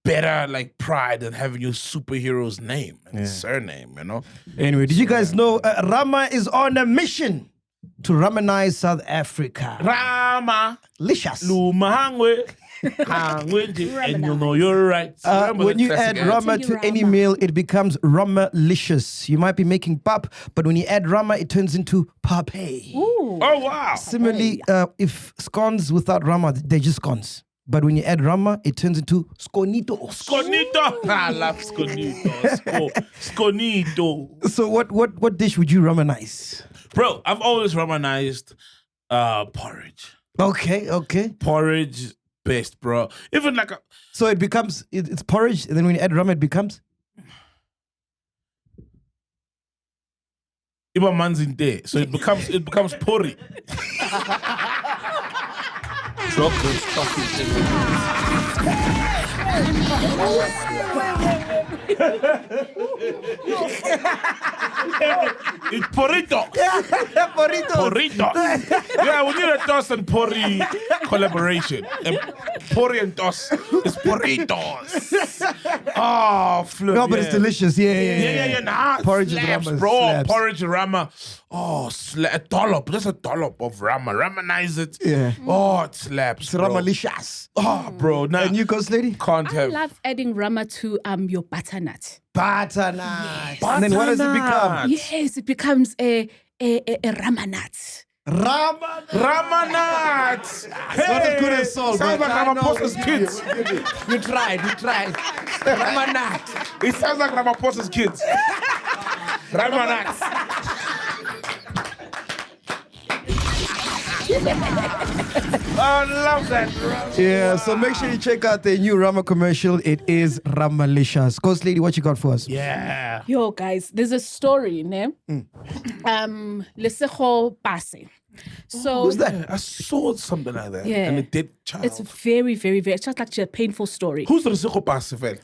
better like pride than having your superhero's name and surname, you know? Anyway, did you guys know Rama is on a mission to Ramenize South Africa? Rama. Licious. Lumahangwe. And you know you're right. Remember When the you classic add ad? Rama Thank you, to any Rama. meal, it becomes Rama-licious. You might be making pap, but when you add Rama, it turns into Pase. Ooh. Oh, wow. Similarly, if scones without Rama, they're just scones. But when you add Rama, it turns into sconito. Sconito. I love sconito. Sconito. So what dish would you Ramenize? Bro, I've always Ramanized porridge. Okay. Porridge best, bro. Even like a... So it becomes, it's porridge, and then when you add Rama, it becomes? Iba man's in there. So it becomes pori. Chocolate stuff It's porrito. Porrito. Yeah, we need a toss and pori collaboration. Pori and toss is porritos. Oh, flip. No, but it's delicious. Yeah. Nah, Porridge with slaps, Rama bro. slaps. Porridge Rama. Oh, a dollop. Just a dollop of Rama. Ramenize it. Yeah. Oh, it slaps, It's bro. Rama-licious. Oh, bro. Now, And you, Ghost Lady? can't I have... love adding Rama to your butternut. Butternut. And then what does it become? Yes, it becomes a Ramanut. Rama. Ramanat! Not as good as Saul, Sounds but like I know Ramaphosa's we kids. We tried. Ramanat. It sounds like Ramaphosa's kids. Ramanat. I love that, bro. Yeah, so make sure you check out the new Rama commercial. It is Rama-licious. Ghost Lady, what you got for us? Yeah. Yo, guys, there's a story, ne? Lesego Pase. So Who's that? I saw something like that. Yeah. And it did child. it's very, very, very, it's just like a painful story. Who's the Lesego Pase? I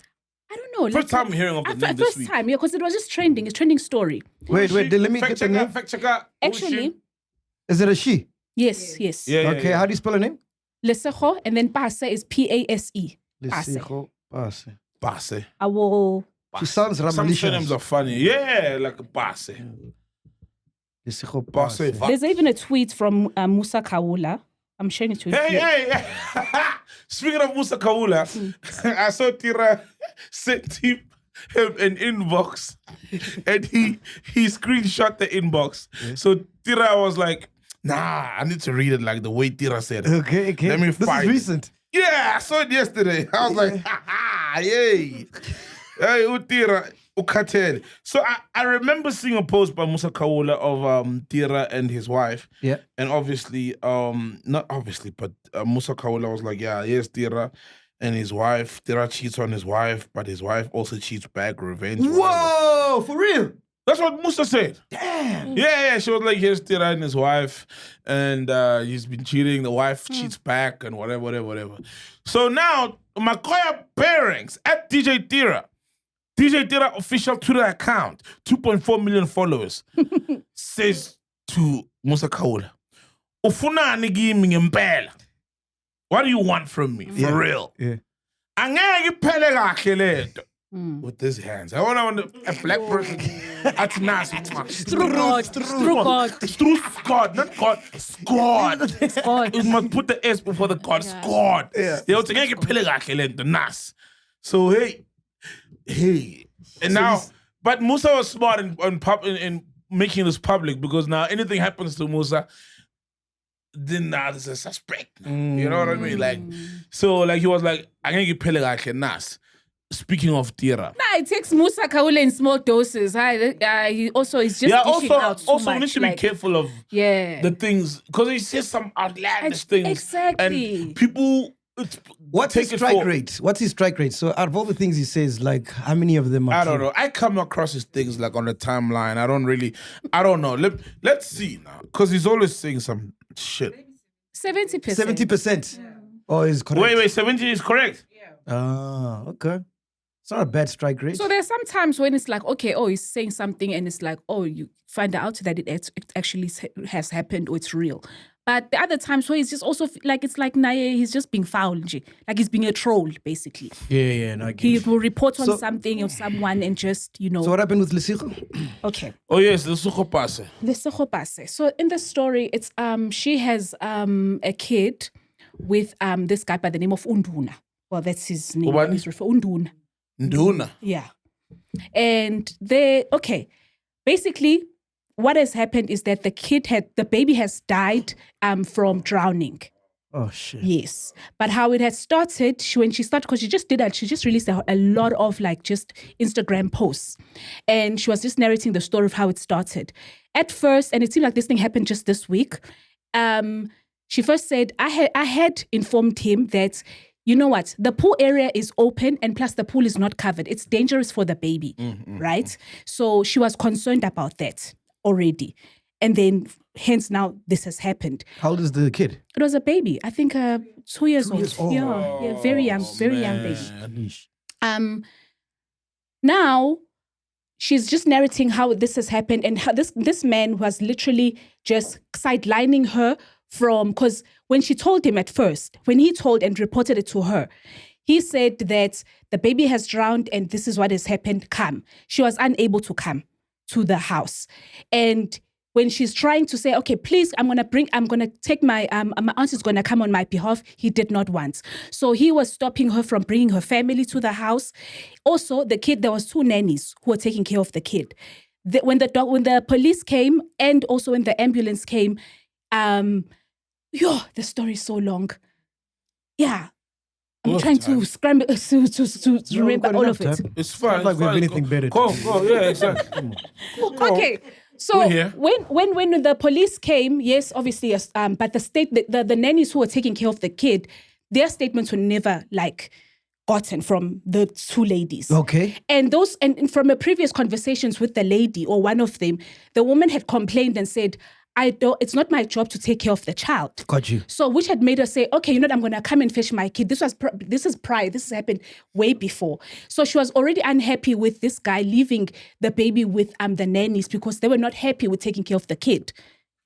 don't know. First time hearing of the name this First week. time, yeah, because it was just trending. It's trending story. Wait, let me get the name. Fact checker. Who is she? Actually, Is it a she? yes. Yeah. Okay, how do you spell her name? Lesego, and then Pase is Pase. Pase. Lesego Pase. Pase. I will. She sounds Some Rama-licious. surnames are funny. Yeah, like a Pase. Lesego Pase. Pase. There's even a tweet from Musa Kaula. I'm showing it to you. Hey. Speaking of Musa Kaula, I saw Tira sent him an inbox and he screenshot the inbox. So Tira was like, nah, I need to read it like the way Tira said it. Okay. Let me This find is it. recent. Yeah, I saw it yesterday. I was like, yay. Hey, Utira, Ukatel. So I remember seeing a post by Musa Kaula of Tira and his wife. Yeah. And obviously, not obviously, but Musa Kaula was like, yeah, here's Tira and his wife. Tira cheats on his wife, but his wife also cheats back, revenge. whatever. Whoa, for real? That's what Musa said. Damn. Yeah. She was like, here's Tira and his wife, and he's been cheating. The wife cheats back, and whatever. So now, Makoya parents at DJ Tira official Twitter account, 2.4 million followers, says to Musa Kaula, Ufuna nigi ngempela. What do you want from me? For real? Yeah. Angeke iphele kahle lento. With his hands. I want a black person at Nas. Through God. Through God, not God. God. God. You must put the S before the God. It's God. Yeah. They also ngeke iphele kahle lento, Nas. So hey. And now, but Musa was smart in making this public, because now anything happens to Musa, then now there's a suspect. You know what I mean? Like, so like he was like, I can't get pele like Nas. Speaking of Tira. Nah, it takes Musa Kaula in small doses. He also is just dishing out too also much. we need to be careful of the things, because he says some outlandish things. Exactly. And people What's his strike rate? What's his strike rate? So out of all the things he says, like how many of them are I don't true? know. I come across his things like on the timeline. I don't know. Let's see now. Because he's always saying some shit. 70%. 70%. Oh, is correct. Wait, 70 is correct. Ah, okay. It's not a bad strike rate. So there's some times when it's like, okay, he's saying something and it's like, you find out that it actually has happened or it's real. But the other times where he's just also like, it's like, nah, he's just being foul. Like he's being a troll, basically. Yeah, no, I get He you. will report on something or someone and just, So what happened with Lesego? Okay. Oh yes, the Lesego Pase. Lesego Pase. So in the story, it's she has a kid with this guy by the name of Unduna. Well, that's his name. Ubani? He's referred Unduna. Nduna. Yeah. And basically what has happened is that the baby has died from drowning. Oh shit. Yes. But how it had started, because she just released a lot of like just Instagram posts. And she was just narrating the story of how it started. At first, and it seemed like this thing happened just this week, she first said, I had informed him that, you know what, the pool area is open and plus the pool is not covered. It's dangerous for the baby, right? So she was concerned about that already. And then hence now this has happened. How old is the kid? It was a baby, I think 2 years old. old. Yeah, very young baby. Man. Now she's just narrating how this has happened and how this man was literally just sidelining her because when she told him at first, when he told and reported it to her, he said that the baby has drowned and this is what has happened. Come. She was unable to come to the house. And when she's trying to say, okay, please, I'm going to take my aunt is going to come on my behalf, he did not want. So he was stopping her from bringing her family to the house. Also, the kid, there was 2 nannies who were taking care of the kid. When the police came and also when the ambulance came, the story is so long. Yeah. I'm trying to scramble to remember all of it. It's fine. Like we have anything better to Go, do. go. Yeah, exactly. Okay. So We're here. when the police came, yes, obviously, yes, but the nannies who were taking care of the kid, their statements were never like gotten from the 2 ladies. Okay. And from a previous conversations with the lady or one of them, the woman had complained and said, it's not my job to take care of the child. Got you. So which had made her say, okay, you know what, I'm going to come and fetch my kid. This is prior. This has happened way before. So she was already unhappy with this guy leaving the baby with the nannies because they were not happy with taking care of the kid.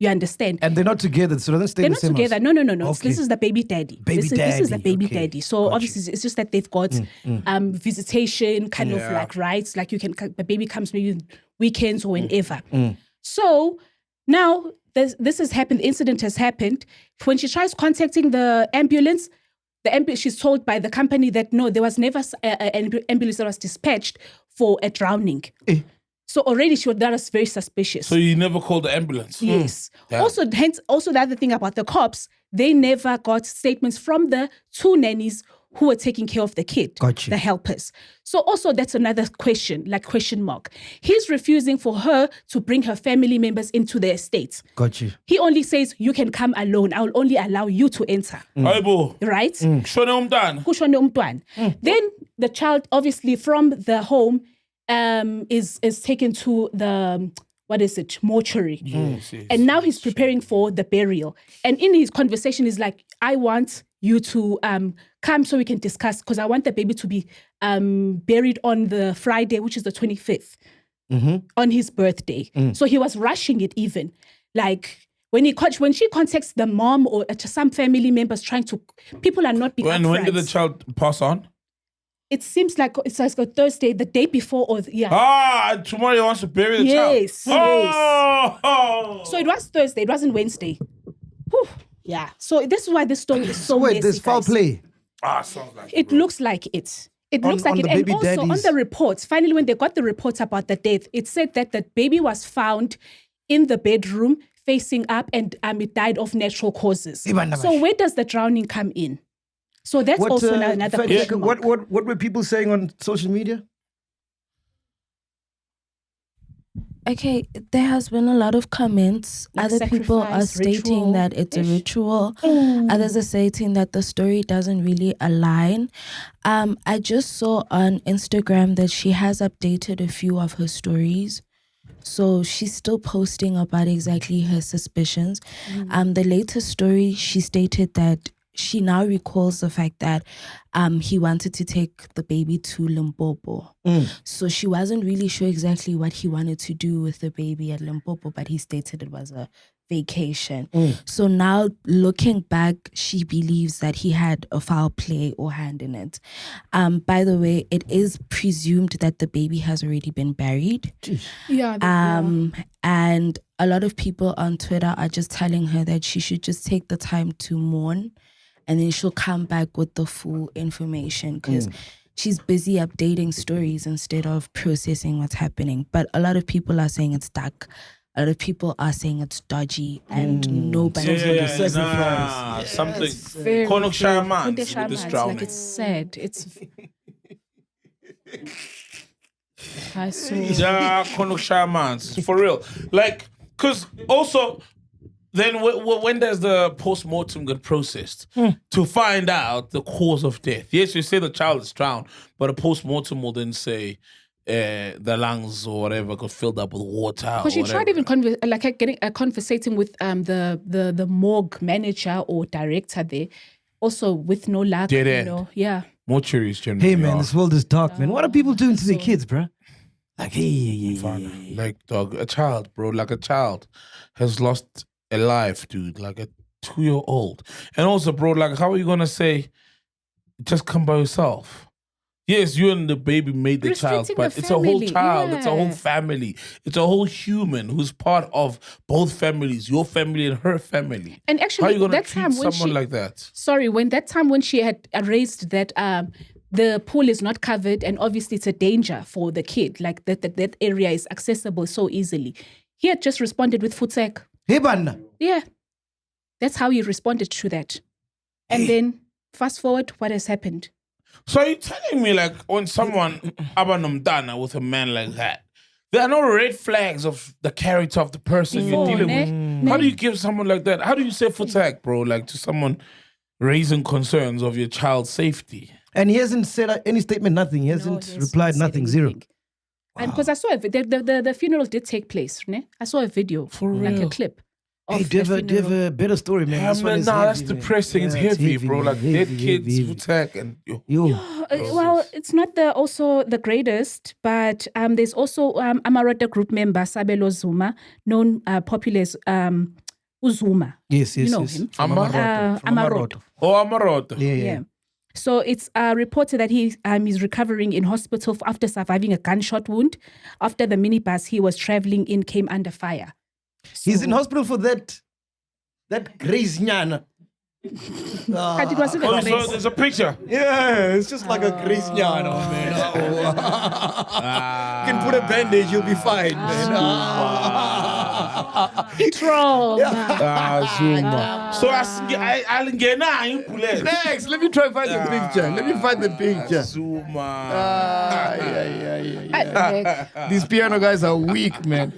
You understand? And they're not together, so they're They're not together. house. No. Okay. This is the baby daddy. This is the baby okay. daddy. So obviously it's just that they've got visitation kind of like rights. Like the baby comes maybe weekends or whenever. So now this has happened. The incident has happened. When she tries contacting the ambulance, she's told by the company that no, there was never an ambulance that was dispatched for a drowning. So already that was very suspicious. So you never called the ambulance? Yes. Yeah. Also the other thing about the cops, they never got statements from the 2 nannies who were taking care of the kid, Got you. the helpers. So also that's another question mark. He's refusing for her to bring her family members into the estate. Got you. He only says, you can come alone. I will only allow you to enter. Aibo. Right? Shone umntwana. Kushone umntwana. Then the child, obviously, from the home is taken to the, mortuary. Yes. And now he's preparing for the burial. And in his conversation, he's like, I want you to come so we can discuss, because I want the baby to be buried on the Friday, which is the 25th, on his birthday. So he was rushing it even. Like, when she contacts the mom or some family members people are not being When did the child pass on? It seems like it's like a Thursday, the day before, Tomorrow he wants to bury the child. Yes. So it was Thursday, it wasn't Wednesday. Whew. Yeah. So this is why this story is so Wait, messy, there's foul guys. play. Sounds like It looks like it. It looks like on it. the And baby also daddies. on the reports, finally when they got the reports about the death, it said that the baby was found in the bedroom facing up and it died of natural causes. So where does the drowning come in? So that's also another question mark. What were people saying on social media? Okay, there has been a lot of comments. Like Other people are sacrifice, stating ritual. that it's a ritual. Others are stating that the story doesn't really align. I just saw on Instagram that she has updated a few of her stories. So she's still posting about exactly her suspicions. The latest story, she stated that she now recalls the fact that he wanted to take the baby to Limpopo. So she wasn't really sure exactly what he wanted to do with the baby at Limpopo, but he stated it was a vacation. So now looking back, she believes that he had a foul play or hand in it. By the way, it is presumed that the baby has already been buried. Yeah. And a lot of people on Twitter are just telling her that she should just take the time to mourn, and then she'll come back with the full information, because she's busy updating stories instead of processing what's happening. But a lot of people are saying it's dark. A lot of people are saying it's dodgy, and nobody. Something. Very Konok true. Shamans with Konok this Shamans, drowning. like it's sad. It's. I saw. Yeah, Konok Shamans. For real. Like, because also, then when does the post-mortem get processed? To find out the cause of death. Yes, you say the child is drowned, but a post-mortem will then say the lungs or whatever got filled up with water. Because she tried even conversating with the morgue manager or director there, also with no luck. Dead you end. know, yeah. Mortuaries generally. Hey man, are. this world is dark, man. What are people doing to their kids, bruh? Like, Like, dog, a child, bro. Like, a child has lost a life, dude. Like, a 2-year-old. And also, bro, like, how are you going to say, just come by yourself? Yes, you and the baby made the child, Restricting but the it's a whole family, child. It's a whole yeah. family. It's a whole human who's part of both families, your family and her family. And How are actually, you going to that treat time when someone she like that? sorry, when she had raised that the pool is not covered, and obviously it's a danger for the kid. Like that area is accessible so easily. He had just responded with futsek. hey banna. Yeah, that's how he responded to that. And then fast forward, what has happened? So are you telling me, like, when someone abanomdana with a man like that, there are no red flags of the character of the person you're dealing with? How do you give someone like that? How do you say futak, bro, like, to someone raising concerns of your child's safety? And he hasn't said any statement, nothing. He hasn't replied, nothing, zero. And because I saw the funeral did take place, ne? I saw a video, like a clip. Hey, do you have a better story, man? Yeah, This one man, is that's heavy, man. depressing. It's Yeah, heavy, bro. man. Like, dead Heavy, kids, heavy. futak, and Yo. Well, it's not also the greatest, but there's also Amarota group member Sabelo Zuma, known popular as Uzuma. Yes, You know yes. him. From Amaroto. From Amaroto. Oh, Amarota. Yeah. Yeah. So it's reported that he is recovering in hospital after surviving a gunshot wound. After the minibus he was traveling in came under fire. He's in hospital for that grace nyana. But it wasn't a Oh, grace. so there's a picture. Yeah, it's just like a grace nyana, man. You can put a bandage, you'll be fine, man. Troll. Zuma. So I'll get Next, let me try and find the picture. Let me find the picture. Zuma. Yeah. These piano guys are weak, man.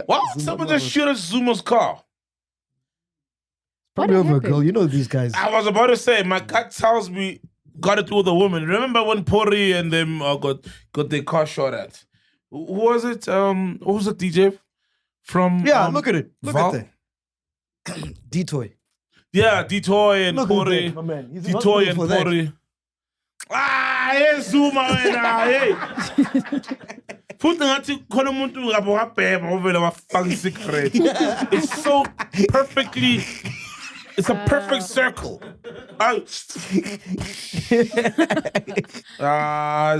What? Someone just shoot at Zuma's car. Probably over a happened? girl. You know these guys. I was about to say, my gut tells me got it with a woman. Remember when Pori and them got their car shot at? Who was it? What was the DJ from? Yeah, look at it. Look Val? at that. D-Toy. Yeah, Ditoy and Look at Pori. that, my man. He's in Ditoy hospital and for that. Pori. Hey, Zuma, hey. Futhi ngathi khona umuntu ngabo wabhema ovela wafaka secret. It's so perfectly. It's a perfect circle.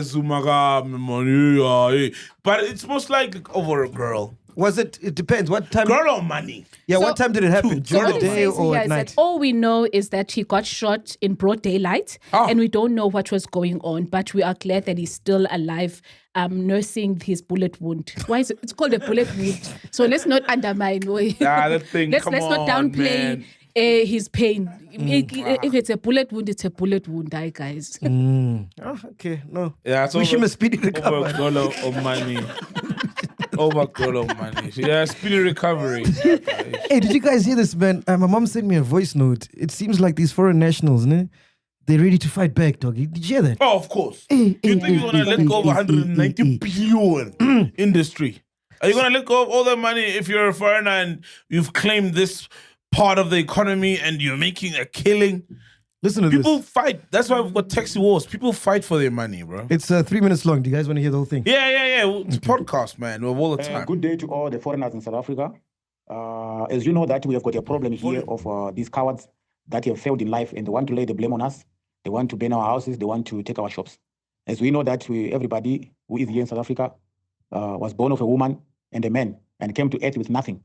Zuma kami man. Yeah. But it's most likely over a girl. Was it? It depends. What time? Girl or money? Yeah, So- what time did it happen? So During what the it day says or here at is night? that all we know is that he got shot in broad daylight, and we don't know what was going on. But we are glad that he's still alive, nursing his bullet wound. Why is it? It's called a bullet wound. So let's not undermine. That thing. let's come not on, downplay man. his pain. If it's a bullet wound, it's a bullet wound, guys. Oh, okay, no. Yeah, it's Wish him over- a speedy Over recovery. a girl of money. Over a girl of money. Yeah, speedy recovery. Hey, did you guys hear this, man? My mom sent me a voice note. It seems like these foreign nationals, ne? They're ready to fight back, dog. Did you hear that? Oh, of course. Hey, You think you're gonna let go of 190 billion industry? Are you gonna let go of all that money if you're a foreigner and you've claimed this part of the economy and you're making a killing. Listen to People this. fight. That's why we've got taxi wars. People fight for their money, bro. It's 3 minutes long. Do you guys want to hear the whole thing? Yeah. It's a podcast, man. We're all the time. Good day to all the foreigners in South Africa. As you know that we have got a problem here of these cowards that have failed in life and they want to lay the blame on us. They want to burn our houses. They want to take our shops. As we know that everybody who is here in South Africa was born of a woman and a man and came to earth with nothing.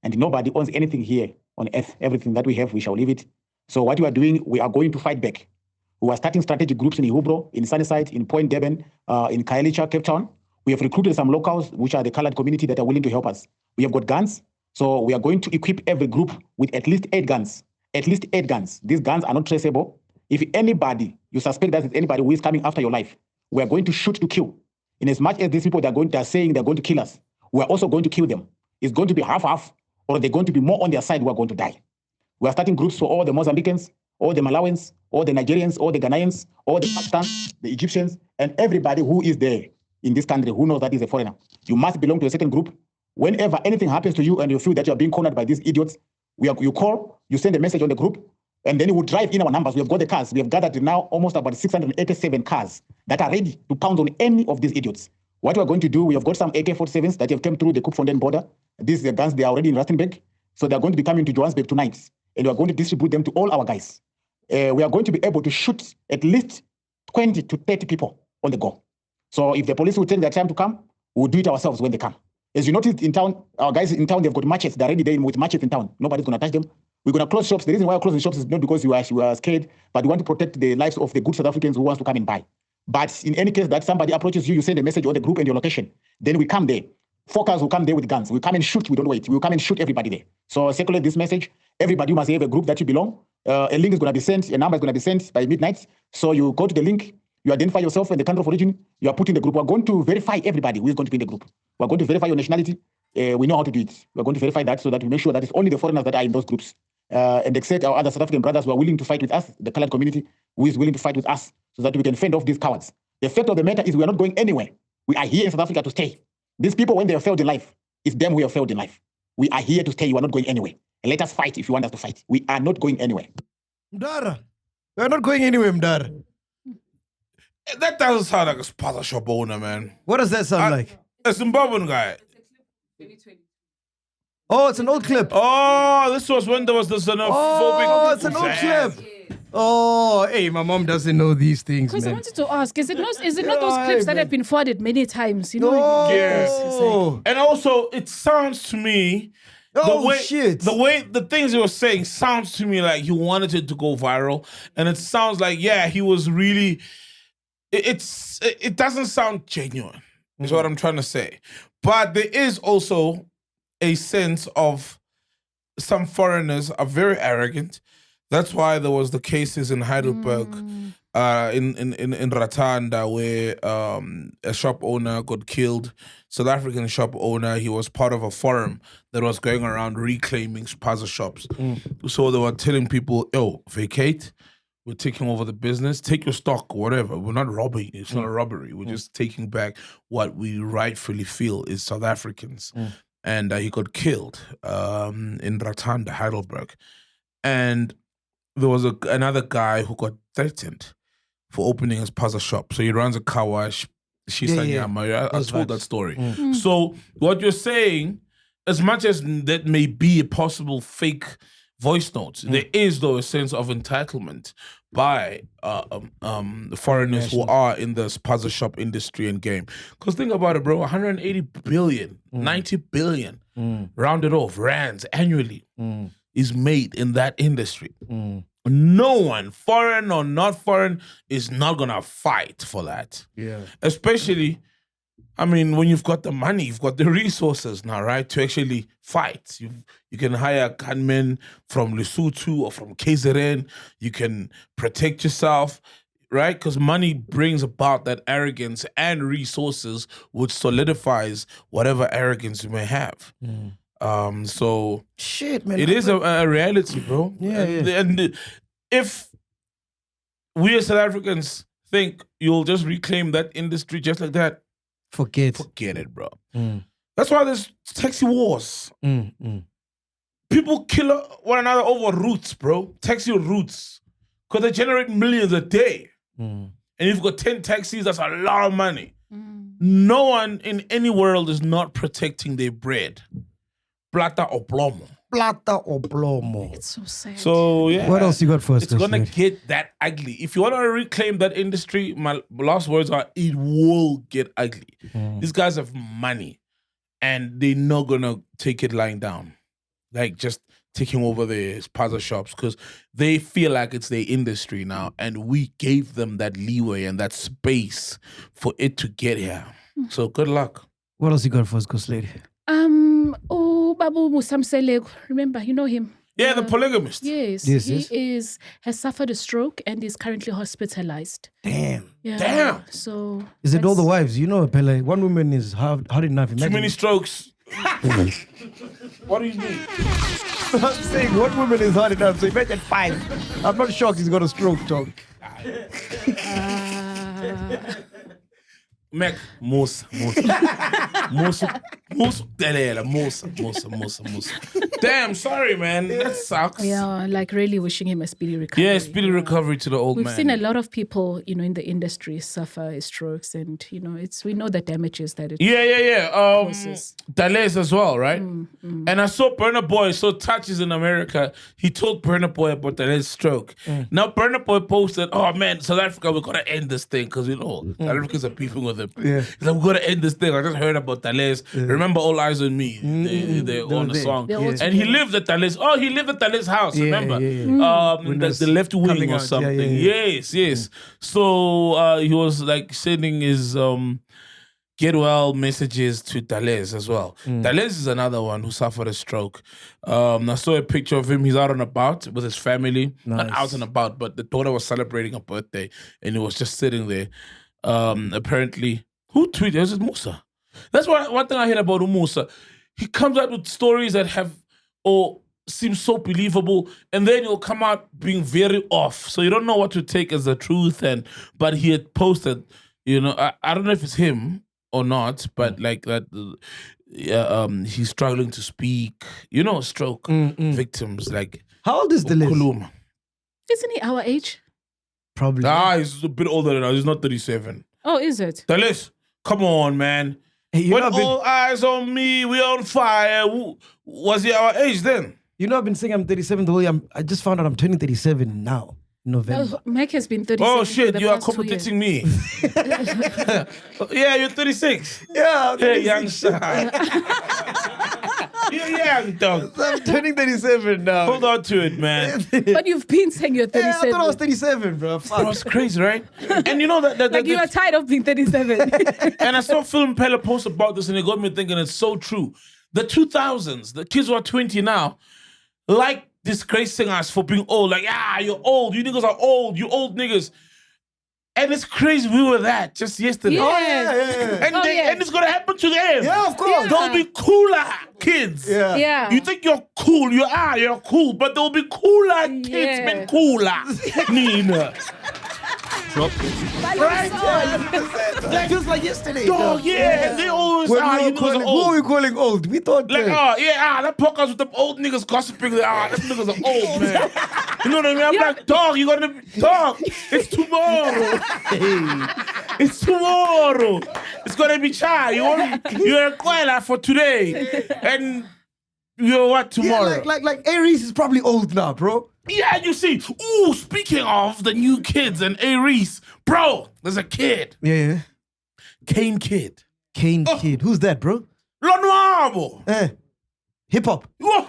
And nobody owns anything here on earth. Everything that we have, we shall leave it. So what we are doing, we are going to fight back. We are starting strategic groups in Ihubro, in Sunnyside, in Point Durban, in Khayelitsha, Cape Town. We have recruited some locals, which are the colored community that are willing to help us. We have got guns. So we are going to equip every group with at least 8 guns. At least 8 guns. These guns are not traceable. If anybody, you suspect that it's anybody who is coming after your life, we are going to shoot to kill. In as much as these people that are saying they're going to kill us, we are also going to kill them. It's going to be half-half, or they're going to be more on their side who are going to die. We are starting groups for all the Mozambicans, all the Malawans, all the Nigerians, all the Ghanaians, all the Pakistan, the Egyptians, and everybody who is there in this country who knows that is a foreigner. You must belong to a certain group. Whenever anything happens to you and you feel that you're being cornered by these idiots, you call, you send a message on the group, and then you will drive in our numbers. We have got the cars. We have gathered now almost about 687 cars that are ready to pound on any of these idiots. What we're going to do, we have got some AK-47s that have come through the Koopfontein border. These are guns, they are already in Rustenburg. So they're going to be coming to Johannesburg tonight. And we are going to distribute them to all our guys. We are going to be able to shoot at least 20 to 30 people on the go. So if the police will take their time to come, we'll do it ourselves when they come. As you noticed in town, our guys in town, they've got machetes. They're already there with machetes in town. Nobody's going to touch them. We're going to close shops. The reason why we're closing shops is not because we are scared, but we want to protect the lives of the good South Africans who wants to come and buy. But in any case that somebody approaches you, you send a message on the group and your location. Then we come there. 4 cars will come there with guns. We come and shoot. We don't wait. We'll come and shoot everybody there. So circulate this message. Everybody must have a group that you belong. A link is going to be sent. A number is going to be sent by midnight. So you go to the link. You identify yourself and the country of origin. You are put in the group. We're going to verify everybody who is going to be in the group. We're going to verify your nationality. We know how to do it. We're going to verify that so that we make sure that it's only the foreigners that are in those groups. And accept our other South African brothers who are willing to fight with us, the colored community who is willing to fight with us so that we can fend off these cowards. The fact of the matter is we are not going anywhere. We are here in South Africa to stay. These people, when they have failed in life, it's them who have failed in life. We are here to stay. You are not going anywhere. And let us fight if you want us to fight. We are not going anywhere. Mdara, we're not going anywhere, Mdara. That doesn't sound like a sponsor shop owner, man. What does that sound like? A Zimbabwean guy. Oh, it's an old clip. Oh, this was when there was the xenophobic. Oh, it's an old clip. Oh, hey, my mom doesn't know these things, Because I man. wanted to ask, is it not those clips that have been forwarded many times? You know? No. Yes. And also, it sounds to me, Oh, shit. the way the things he was saying sounds to me like he wanted it to go viral, and it sounds like he was really. It doesn't sound genuine. Is what I'm trying to say, but there is also a sense of some foreigners are very arrogant. That's why there was the cases in Heidelberg, in Ratanda, where a shop owner got killed. South African shop owner. He was part of a forum that was going around reclaiming Pase shops. So they were telling people, "Yo, vacate. We're taking over the business. Take your stock, whatever. We're not robbing. It's not a robbery. We're just taking back what we rightfully feel is South Africans." And he got killed in Ratanda, Heidelberg. And there was another guy who got threatened for opening his Pase shop. So he runs a car wash. I told that story. So what you're saying, as much as that may be a possible fake voice notes, there is though a sense of entitlement by foreigners who are in the Pase shop industry and game. Because think about it, bro, 180 billion, 90 billion, rounded off, rands annually is made in that industry. No one, foreign or not foreign, is not gonna fight for that. Yeah. Especially, I mean, when you've got the money, you've got the resources now, right, to actually fight. You can hire gunmen from Lesotho or from KZN. You can protect yourself, right? Because money brings about that arrogance and resources, which solidifies whatever arrogance you may have. So Shit, man. it is a reality, bro. Yeah, and if we as South Africans think you'll just reclaim that industry just like that, forget it, bro. That's why there's taxi wars. People kill one another over roots, bro. Taxi routes. Because they generate millions a day. And if you've got 10 taxis, that's a lot of money. No one in any world is not protecting their bread. Plata o plomo. Plata or plomo. It's so sad. So, yeah. What else you got for us? It's going to get that ugly. If you want to reclaim that industry, my last words are, it will get ugly. These guys have money and they're not going to take it lying down. Like just taking over the Pase shops because they feel like it's their industry now and we gave them that leeway and that space for it to get here. So good luck. What else you got for us, Ghost Lady? Babu Musa Mseleku. Remember, you know him. Yeah, the polygamist. Yes. He has suffered a stroke and is currently hospitalized. Damn. Yeah. Damn. So Is it all the wives? You know, Pele, one woman is hard enough. Too many strokes. What do you mean? I'm saying one woman is hard enough, so imagine 5. I'm not shocked he's got a stroke, Tom. MacG, Musa. Damn, sorry, man. That sucks. Yeah, like really wishing him a speedy recovery. Yeah, speedy recovery to the old We've man. seen a lot of people, in the industry suffer strokes, and we know the damages that it causes. Dales as well, right? And I saw Burna Boy so touches in America. He told Burna Boy about Dales' stroke. Now Burna Boy posted, "Oh man, South Africa, we're gonna end this thing because South Africans are beefing with him. Yeah. He's like, we're gonna end this thing. I just heard about Dales. Remember All Eyes on Me? They're on the song, Yeah. and he lived at Dales. Oh, he lived at Dales' house. Remember? The left wing or something. Yes. So he was like sending his get well messages to Dales as well. Dales is another one who suffered a stroke. I saw a picture of him. He's out and about with his family. Not out and about, but the daughter was celebrating a birthday and he was just sitting there. Apparently, who tweeted? Was it Musa? That's one thing I heard about Musa. He comes out with stories that have or seem so believable, and then he'll come out being very off. So you don't know what to take as the truth. But he had posted, I don't know if it's him or not, but like that, he's struggling to speak. Stroke victims. Like how old is Dales? Isn't he our age? Probably. He's a bit older than us. He's not 37. Oh, is it? Dales, come on, man. Hey, when all eyes on me, we on fire. Was he our age then? I've been saying I'm 37 the whole year. I just found out I'm turning 37 now, in November. MacG has been 37. Oh shit, for the you are past 2 years. contradicting me. Yeah, you're 36. Yeah, I'm Hey, 36. youngster. You're young, dog. I'm turning 37 now. Hold on to it, man. But you've been saying you're 37. Yeah, I thought I was 37, bro. Fuck. That was crazy, right? And you know that Like you are tired of being 37. and I saw Film Pella post about this and it got me thinking it's so true. The 2000s, the kids who are 20 now, like disgracing us for being old. Like, you're old. You niggas are old. You old niggas. And it's crazy we were that just yesterday. Yeah. Oh, yeah. And it's going to happen to them. Yeah, of course. They'll be cooler kids. Yeah. Yeah. You think you're cool. You're cool. But there'll be cooler kids, Yeah. man. Cooler. Nina. Right? That feels like yesterday. Oh, yeah. And they always When are. we You were niggas calling, are who old. are we calling old? We thought Like, that podcast with them old niggas gossiping. Them niggas are old, man. You know what I mean? I'm like, dog, you gotta be, dog, it's tomorrow. It's tomorrow. It's gonna be chai. You're a koala for today. And you're what tomorrow? Yeah, like Aries is probably old now, bro. Yeah, you see. Ooh, speaking of the new kids and Aries, bro, there's a kid. Yeah. Kane Kid. Kane Kid. Who's that, bro? Lo nuevo. Hip hop. Whoa.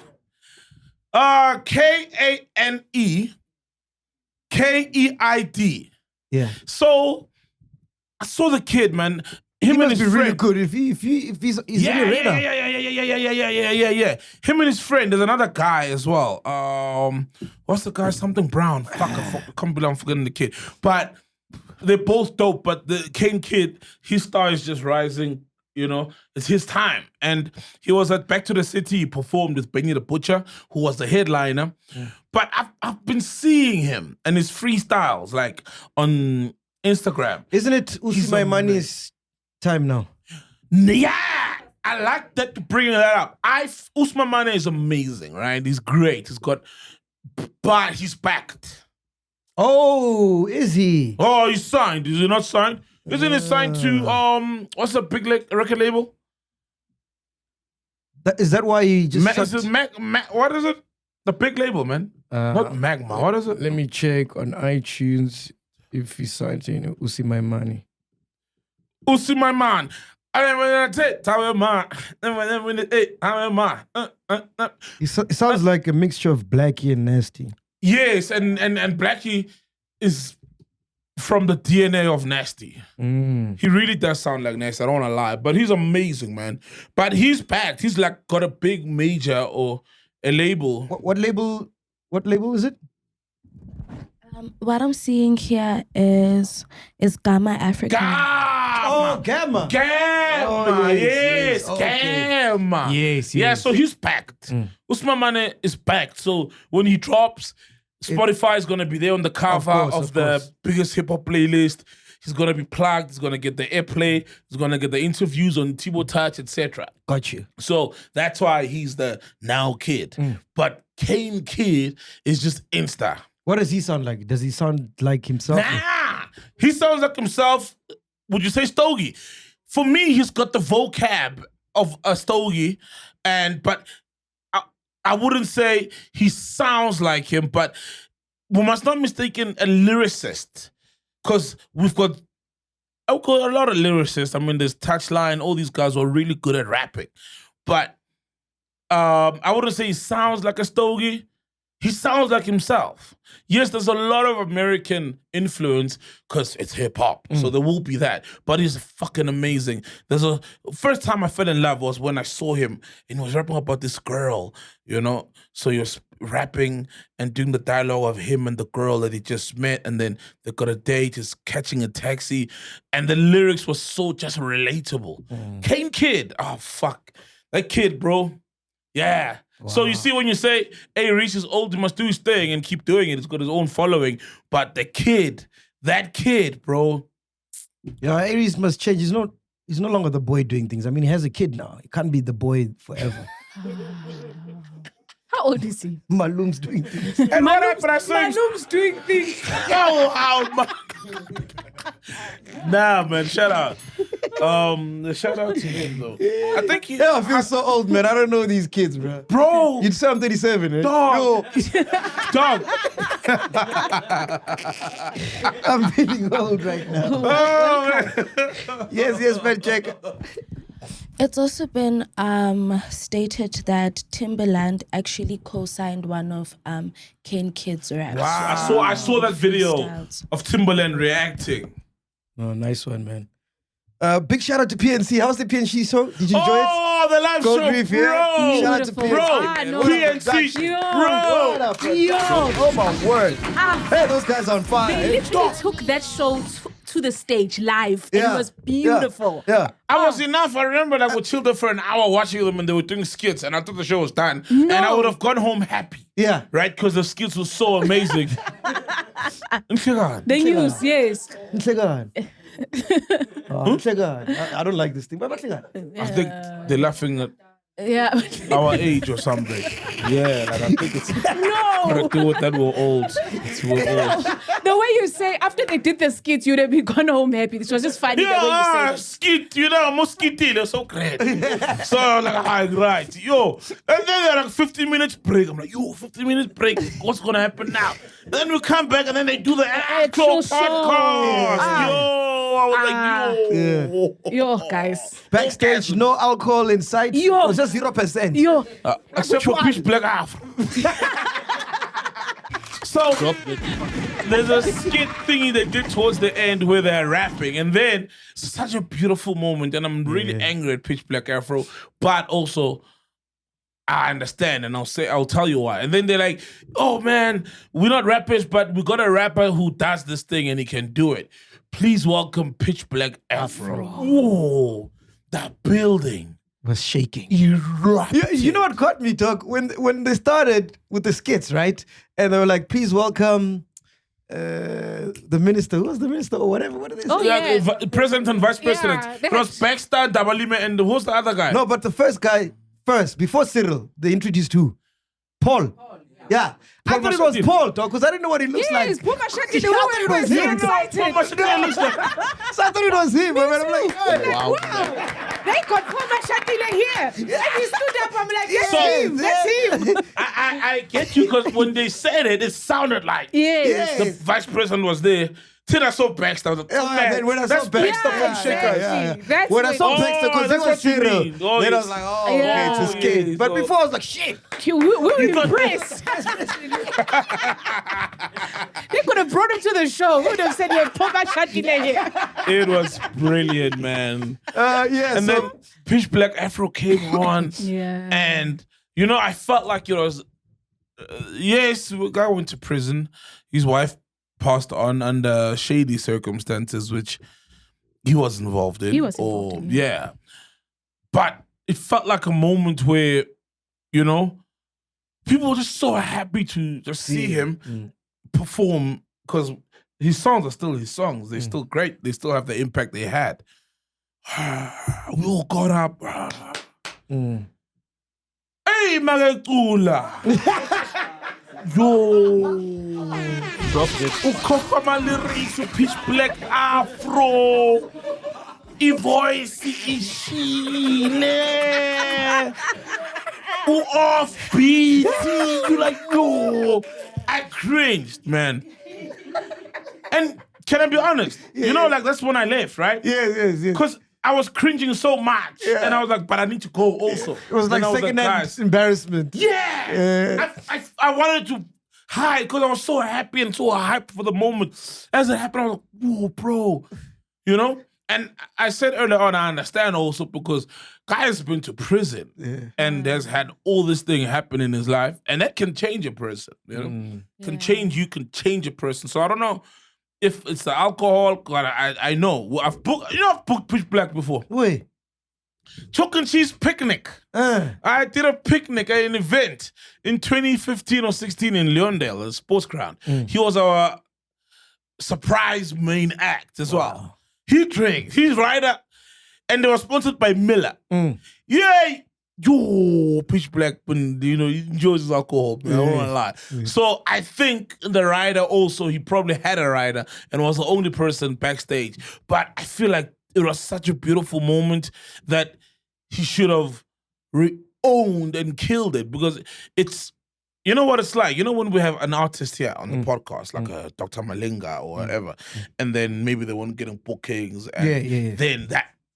Kanekeid. Yeah. So I saw the kid, man. He Him and must his be really friend. good if he's on your radar. Yeah. Him and his friend. There's another guy as well. What's the guy? Something Brown. Fuck, I can't believe I'm forgetting the kid. But they're both dope. But the Kane Kid, his star is just rising. It's his time. And he was at Back to the City. He performed with Benny the Butcher, who was the headliner. But I've been seeing him and his freestyles, like on Instagram. Isn't it Usi My Money's time now? Yeah, I like that to bring that up. Usman Mane is amazing, right? He's great. But he's packed. Oh, is he? Oh, he's signed. Is he not signed? Isn't he signed to what's the big record label? Is that why he just Is it what is it? The big label, man. Not Magma. What is it? Let me check on iTunes if he signed to Usi My Money. Usi my man. It sounds like a mixture of Blackie and Nasty. Yes, and Blackie is from the DNA of Nasty. He really does sound like Nasty, I don't want to lie. But he's amazing, man. But he's packed. He's like got a big major or a label. What label is it? What I'm seeing here is Gamma Africa. Gamma. Gamma. Yes. Okay. Gamma. Yes. Yeah, so he's packed. Usman Mane is packed. So when he drops, Spotify is going to be there on the cover of the biggest hip-hop playlist. He's going to be plugged. He's going to get the airplay. He's going to get the interviews on Tibo Touch, etc. Got you. So that's why he's the now kid. But Kane Kid is just Insta. What does he sound like? Does he sound like himself? Nah, he sounds like himself. Would you say Stogie? For me, he's got the vocab of a Stogie, but I wouldn't say he sounds like him. But we must not mistake a lyricist, because we've got a lot of lyricists. I mean, there's Touchline. All these guys are really good at rapping, but I wouldn't say he sounds like a Stogie. He sounds like himself. Yes, there's a lot of American influence because it's hip hop, so there will be that. But he's fucking amazing. First time I fell in love was when I saw him and he was rapping about this girl, So he was rapping and doing the dialogue of him and the girl that he just met, and then they got a date. He's catching a taxi, and the lyrics were so just relatable. Kane Kid, oh fuck, that kid, bro, yeah. Wow. So you see, when you say, hey, Reese is old, he must do his thing and keep doing it. He's got his own following. But that kid, bro. Yeah, Aries must change. He's no longer the boy doing things. I mean, he has a kid now. He can't be the boy forever. How old is he? Malum's doing things. And what happened? Malum's doing things. Nah, man, shout out. Shout out to him, though. I think I feel so old, man. I don't know these kids, bro. Bro. You'd say I'm 37, eh? Dog. Dog. I'm feeling old right now. Oh, yes, man, check. It's also been stated that Timbaland actually co-signed one of Kane Kid's raps. Wow. I saw that video of Timbaland reacting. Oh, nice one, man. Big shout out to PNC. How's the PNC show? Did you enjoy it? Oh, the live Gold show, Reef, bro. Yeah. Shout out to PNC. PNC, bro. Oh my word. Hey, those guys on fire. They literally took that show to the stage live, and it was beautiful. Yeah. I was enough. I remember that we chilled there for an hour watching them and they were doing skits, and I thought the show was done. And I would have gone home happy. Yeah. Right? Because the skits were so amazing. The news, yes. I don't like this thing, but I think they're laughing at our age or something. Yeah, like I think it's that we're old. We're old. The way you say after they did the skits, you'd have been gone home happy. This was just funny the way you said it. Skit, mosquito, they're so great. So I'm like, right, yo. And then they're like 15 minutes break. I'm like, 15 minutes break. What's gonna happen now? And then we come back and then they do the actual podcast. Yo. I was like, yo, guys. Backstage, no alcohol inside. It was just 0%. Yo. Except for Pitch Black Afro. So there's a skit thingy they did towards the end where they're rapping, and then it's such a beautiful moment, and I'm really angry at Pitch Black Afro, but also I understand, and I'll tell you why. And then they're like, oh man, we're not rappers, but we got a rapper who does this thing and he can do it. Please welcome Pitch Black Afro. Whoa, that building was shaking. Erupted. You know what caught me, Doc? When they started with the skits, right? And they were like, please welcome the minister. Who was the minister or whatever? What are they? Oh, saying? yeah. President and vice president. they It was Baxter, Dabalime, and who's the other guy? No, but the first guy before Cyril, they introduced who? Paul. Yeah. I thought it was Mashadile. Paul, dog, because I didn't know what he looks like. Yes, Puma Shakti, I thought it was him. excited. So I thought it was him. I mean, I'm like, hey. Wow. They got Puma Shakti here. And he stood up. I'm like, that's him. That's him. I get you because when they said it, it sounded like Yes. the vice president was there. Till I saw Baxter, I was like, oh, man, then when I that's saw Baxter Baxter, from Shakers. That's when I saw what- Baxter, because he that's was what you Cyril, mean. Oh, then I yes. was like, oh, Yeah. okay, it's a skate. Yes. But Oh. before I was like, shit. We were impressed. They could have brought him to the show. We would have said, yeah, Puma Shakti here. It was brilliant, man. Yeah, And so then Pitch Black Afro came on. Yeah. And, I felt like, yes, the guy went to prison. His wife passed on under shady circumstances, which he was involved in. He was involved in, Yeah. But it felt like a moment where, people were just so happy to just see him perform because his songs are still his songs. They're still great. They still have the impact they had. We all got up. Hey, Magagula. Yo. Ukhokha ama-lyrics, Pitch Black Afro. I-voice ishile. Offbeat. You like, yo. I cringed, man. And can I be honest? That's when I left, right? yes. Because I was cringing so much. Yeah. And I was like, but I need to go also. It was like And I second-hand guys, embarrassment. yeah. I wanted to hide because I was so happy and so hyped for the moment. As it happened, I was like, whoa, bro. And I said earlier on, I understand also because guy's been to prison and has had all this thing happen in his life. And that can change a person, Can change you, can change a person. So I don't know if it's the alcohol. God, I know. Well, I've booked Pitch Black before. Wait. Chalk and Cheese Picnic. I did a picnic at an event in 2015 or 16 in Leondale, a sports ground. He was our surprise main act as well. He drinks, he's rider, and they were sponsored by Miller. Yeah, yo, Pitch Black, he enjoys his alcohol, man, I won't lie. So I think the rider also, he probably had a rider and was the only person backstage. But I feel like it was such a beautiful moment that he should have owned and killed it because it's, you know what it's like? When we have an artist here on the podcast, like a Dr. Malinga or whatever, and then maybe they weren't getting bookings, and then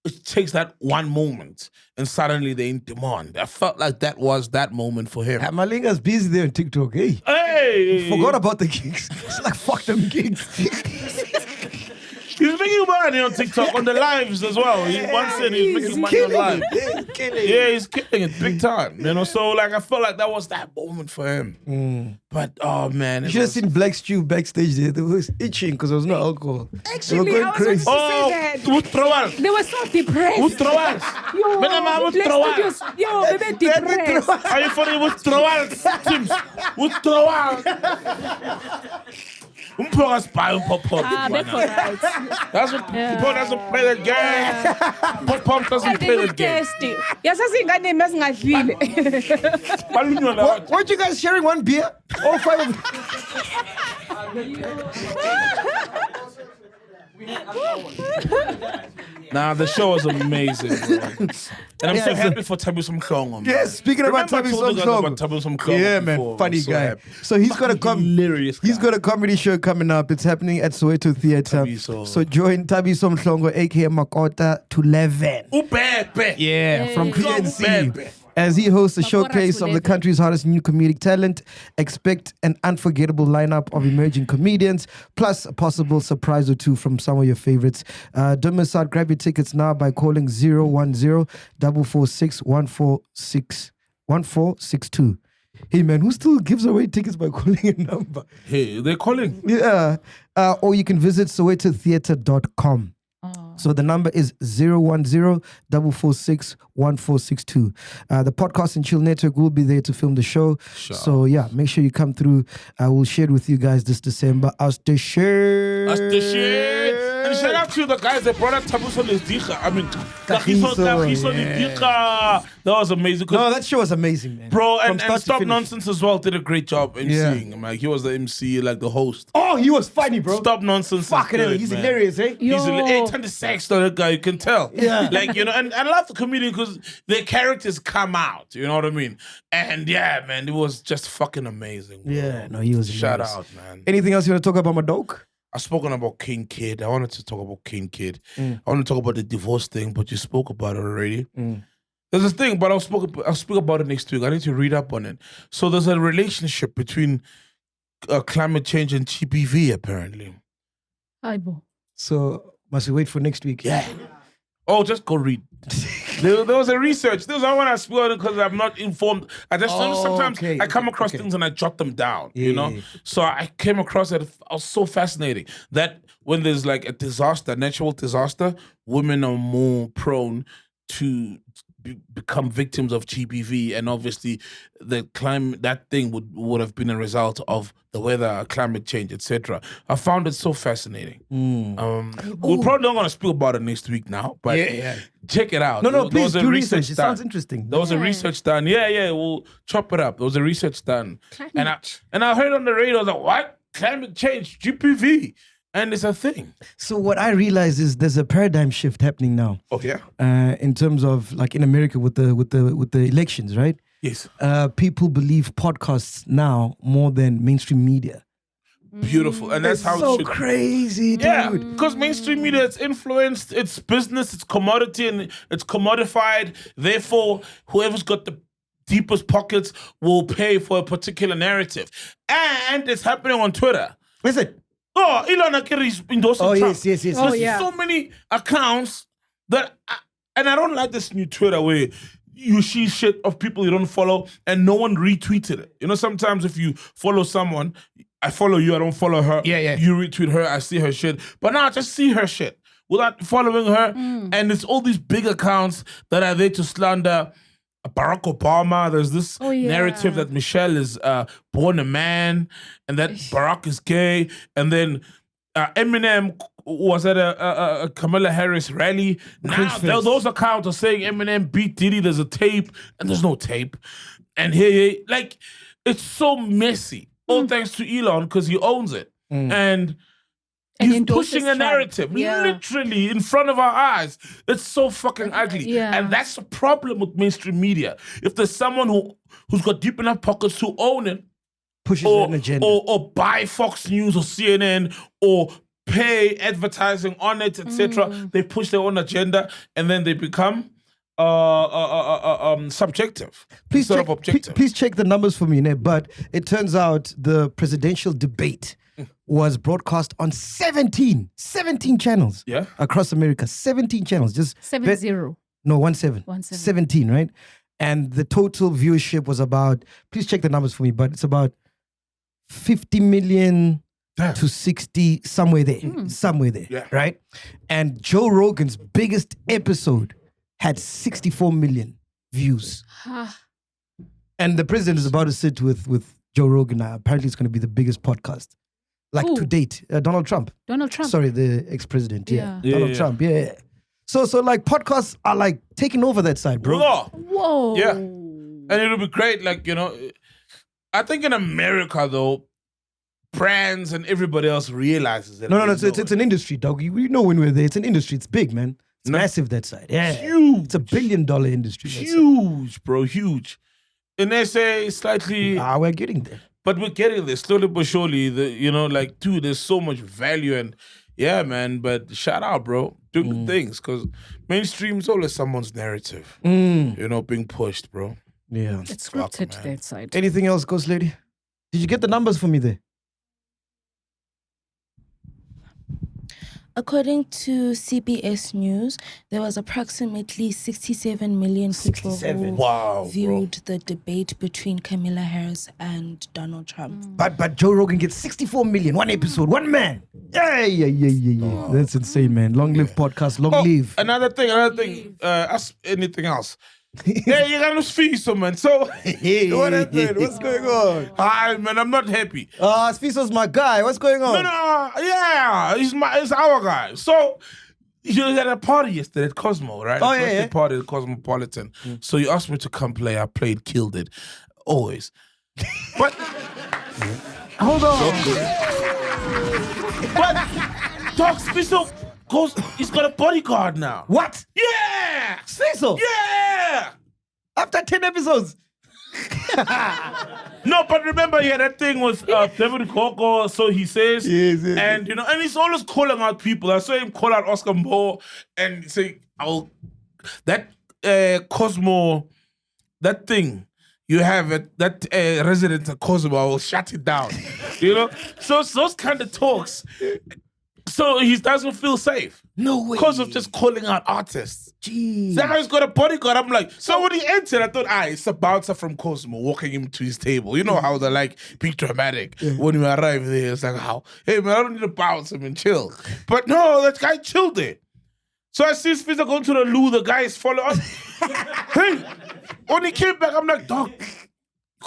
it takes that one moment and suddenly they're in demand. I felt like that was that moment for him. Malinga's busy there on TikTok. Hey! Forgot about the gigs. It's like, fuck them gigs. He's making money on TikTok, on the lives as well. He once said he's making money on live. Yeah, he's killing it big time. So I felt like that was that moment for him. But oh man, You should have seen Black Stew backstage there. They was itching because there was no alcohol. Actually, they were I going was crazy. about to say that. Withdrawal. They were so depressed. Withdrawal. Yo, they were depressed. Are you for the withdrawal teams? Withdrawal. Pop. Ah, that's all right. That's what Pop doesn't play that game. Pop doesn't play that game. Thirsty. Yasasingane masingadlile. Weren't you guys sharing one beer? All five of Nah, the show was amazing, bro. And I'm so happy for Tabu Mhlongo. Yes, speaking about Remember I Tabu told you guys about Mhlongo. Tabu Mhlongo Yeah, before? man, funny I'm so guy. happy. So he's got a Hilarious guy. He's got a comedy show coming up. It's happening at Soweto Theatre. Tabiso. So join Tabiso Mhlongo, aka Makota, to 11. Upepe. Yeah, from PNC. Upepe. As he hosts a Makota showcase to of the 11. country's hottest new comedic talent, expect an unforgettable lineup of emerging comedians, plus a possible surprise or two from some of your favorites. Don't miss out. Grab your tickets now by calling 010-446-146-1462. Hey man, who still gives away tickets by calling a number? Hey, they're calling. Yeah. Or you can visit sowetotheatre.com. Oh. So the number is 010-446-1462. The Podcast and Chill Network will be there to film the show. Sure. So yeah, make sure you come through. We'll share it with you guys this December. Us the shit. That's the shit. And shout out to the guys that brought out Tabuso Lesdicha. I mean, Kagiso Lesdicha. That was amazing. No, that show was amazing, man. Bro, From and start to Stop finish. Nonsense as well did a great job emceeing. Like, he was the MC, like the host. Oh, he was funny, bro. Stop Nonsense. Fucking hell, good, he's man. hilarious, eh? He's a ton of sex to that guy, you can tell. Yeah. Like, you know, and I love the comedian because their characters come out, you know what I mean? And yeah, man, it was just fucking amazing. Bro. Yeah, no, he was Shout hilarious. out, man. Anything else you want to talk about, my dog? I've spoken about Keid. I wanted to talk about Keid. I want to talk about the divorce thing, but you spoke about it already. There's this thing, but I'll speak about it next week. I need to read up on it. So there's a relationship between climate change and GBV, apparently. Aibo. So must we wait for next week? Yeah. Oh, just go read. there was a research. There was one I spoke because I'm not informed. I just sometimes okay, I come okay, across okay. things and I jot them down. Yeah, You know. yeah. So I came across it. I was so fascinating that when there's like a disaster, natural disaster, women are more prone to become victims of GBV, and obviously the climate, that thing would have been a result of the weather, climate change, etc. I found it so fascinating. We're probably not going to speak about it next week now, but check it out. No, There please was a do research. It done. sounds interesting. There was a research done. Yeah, we'll chop it up. There was a research done, and I heard on the radio, I was like, "What? Climate change, GBV?" And it's a thing. So what I realize is there's a paradigm shift happening now. Okay. In terms of like in America with the elections, right? Yes. People believe podcasts now more than mainstream media. Beautiful. And that's how so it should be. crazy, dude. Yeah, because mainstream media, it's influenced, it's business, it's commodity, and it's commodified. Therefore, whoever's got the deepest pockets will pay for a particular narrative. And it's happening on Twitter. Is it? Oh, Elon Akiri is endorsing Oh, Trump. yes. Oh, There's yeah. so many accounts that, and I don't like this new Twitter where you see shit of people you don't follow and no one retweeted it. You know, sometimes if you follow someone, I follow you, I don't follow her. Yeah. You retweet her, I see her shit. But now I just see her shit without following her. And it's all these big accounts that are there to slander Barack Obama. There's this narrative that Michelle is born a man and that Barack is gay. And then Eminem was at a Kamala Harris rally. Now those accounts are saying Eminem beat Diddy. There's a tape and there's no tape. And here, like, it's so messy. All thanks to Elon because he owns it. And he's endorses pushing a Trump. narrative, Yeah. literally in front of our eyes. It's so fucking ugly. Yeah. And that's the problem with mainstream media. If there's someone who's got deep enough pockets to own it, Pushes an agenda. or buy Fox News or CNN or pay advertising on it, etc., they push their own agenda and then they become subjective instead of objective. Please check the numbers for me, Ned. But it turns out the presidential debate was broadcast on 17 channels Yeah. across America. 17 channels. Just 7-0. No, 17. 17. 17, right? And the total viewership was about, please check the numbers for me, but it's about 50 million Damn. to 60, somewhere there. Somewhere there, Yeah. right? And Joe Rogan's biggest episode had 64 million views. And the president is about to sit with Joe Rogan now. Apparently it's going to be the biggest podcast. Like Who? to date. Donald Trump. Donald Trump. Sorry, the ex-president. Yeah. Yeah. Donald Yeah. Trump. Yeah. So like podcasts are like taking over that side, bro. Whoa. Whoa. Yeah. And it'll be great, like, you know, I think in America, though, brands and everybody else realizes it. No, it's an industry, dog. You know when we're there, it's an industry. It's big, man. It's massive, that side. Yeah. Huge. It's $1 billion industry. that side. Huge, bro, huge. In SA, slightly, We're getting there. but we're getting there slowly but surely. You know, like, dude, there's so much value and yeah, man. But shout out, bro, doing good things because mainstream is always someone's narrative, you know, being pushed, bro. Yeah. It's Fuck, scripted man. that side. Anything else, Ghost Lady? Did you get the numbers for me there? According to CBS News, there was approximately 67 million people 67. who viewed the debate between Kamala Harris and Donald Trump. But Joe Rogan gets 64 million, one episode, one man. Yeah. That's insane, man. Long live podcast, long live. Another thing. Ask anything else. Hey, you got no Sfiso, man. So, What happened? What's going on? hi, man, I'm not happy. Sfiso's my guy. What's going on? Yeah, he's our guy. So, you was at a party yesterday at Cosmo, right? Oh, A yeah, birthday yeah. party at Cosmopolitan. So you asked me to come play. I played, killed it, always. But hold on. But Doc Sfiso goes. He's got a bodyguard now. What? Yeah. Sfiso? Yeah. After 10 episodes? No, but remember, he had that thing with David Coco, so he says. Yes. And, and he's always calling out people. I saw him call out Oscar Moore and say, Cosmo, that thing you have at that resident at Cosmo, I will shut it down. So it's those kind of talks. So he doesn't feel safe. No way. Because of just calling out artists. Jeez. That guy's got a bodyguard. I'm like, so when he entered, I thought, it's a bouncer from Cosmo walking him to his table. You know how they like be dramatic. When you arrive there, it's like, hey man, I don't need to bounce him and chill. But no, that guy chilled there. So I see Sfiso going to the loo, the guy is following us. Hey, when he came back, I'm like, dog, you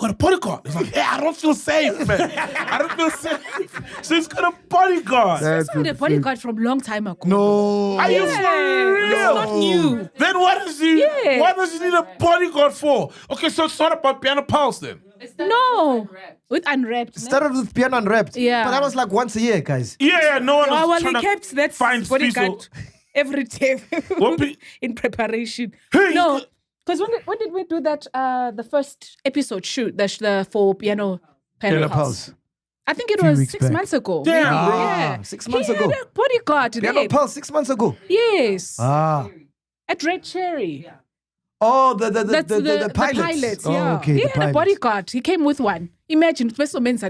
got a bodyguard. He's like, I don't feel safe, man. I don't feel safe. So he's got a bodyguard. That's not a bodyguard from long time ago. No. Are you for real? It's not new. Then what does he? Yeah. What does he need a bodyguard for? Okay, so it's not about Piano Pulse then. No. With Unwrapped. Started with Piano Unwrapped. Yeah. But that was like once a year, guys. Yeah, no one was Well, trying he to kept that find bodyguard Sfiso. every day What be- in preparation. Hey, No, because when did we do that? The first episode shoot for Piano Pulse. I think it Few was weeks 6 back. months ago. Damn, Maybe. bro. Yeah. 6 months He ago. had a bodyguard Piano there. Pulse 6 months ago. Yes. At Red Cherry. Oh, That's the pilots. yeah. Oh, okay, He the had a pilots. bodyguard. He came with one. Imagine, first men's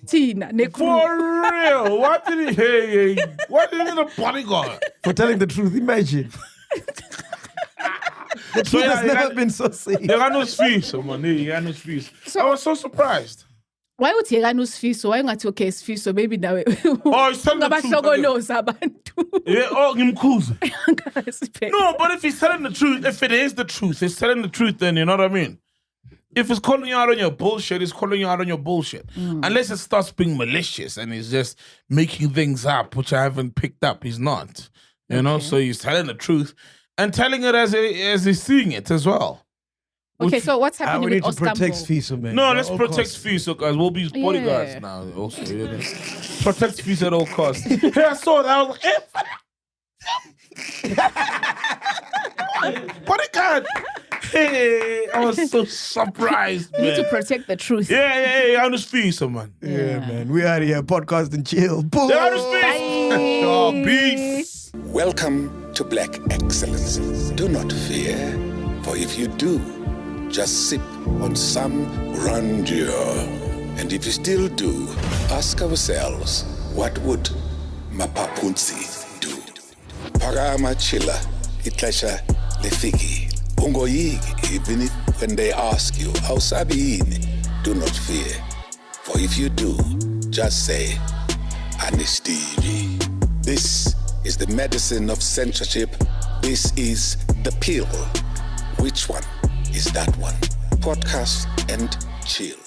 Tina, For real? What did he? Hey, what did he need a bodyguard? For telling the truth, imagine. The truth has never been so safe. You got no Sfiso, man. You got no Sfiso. I was so surprised. Why would you have Sfiso? Why not okay Sfiso? Maybe now. Oh, he's telling the truth. Yeah, no, but if he's telling the truth, if it is the truth, he's telling the truth, then you know what I mean? If he's calling you out on your bullshit, he's calling you out on your bullshit. Unless it starts being malicious and he's just making things up, which I haven't picked up. He's not. You know, so he's telling the truth and telling it as he's seeing it as well. Okay, so what's happening We with need to Oscar protect Mo? Sfiso, man. No, At let's all protect costs. Sfiso, guys. We'll be bodyguards Yeah. now. Also, protect Sfiso at all costs. Hey, I saw that. I was like, hey, bodyguard. Hey, I was so surprised, You need to man. protect the truth. Yeah, I'm just Sfiso, man. Yeah, man. We out of here. Podcast and chill. Boom. Yeah, I'm just Sfiso. Oh, peace. Welcome to Black Excellence. Do not fear, for if you do, just sip on some grandeur. And if you still do, ask ourselves, what would Mapapunzi do? Parama chila, itlasha lefiki. Ungoyiki, even if when they ask you, how sabi yini? Do not fear, for if you do, just say, Anistiri. This is the medicine of censorship. This is the pill. Which one is that one? Podcast and chill.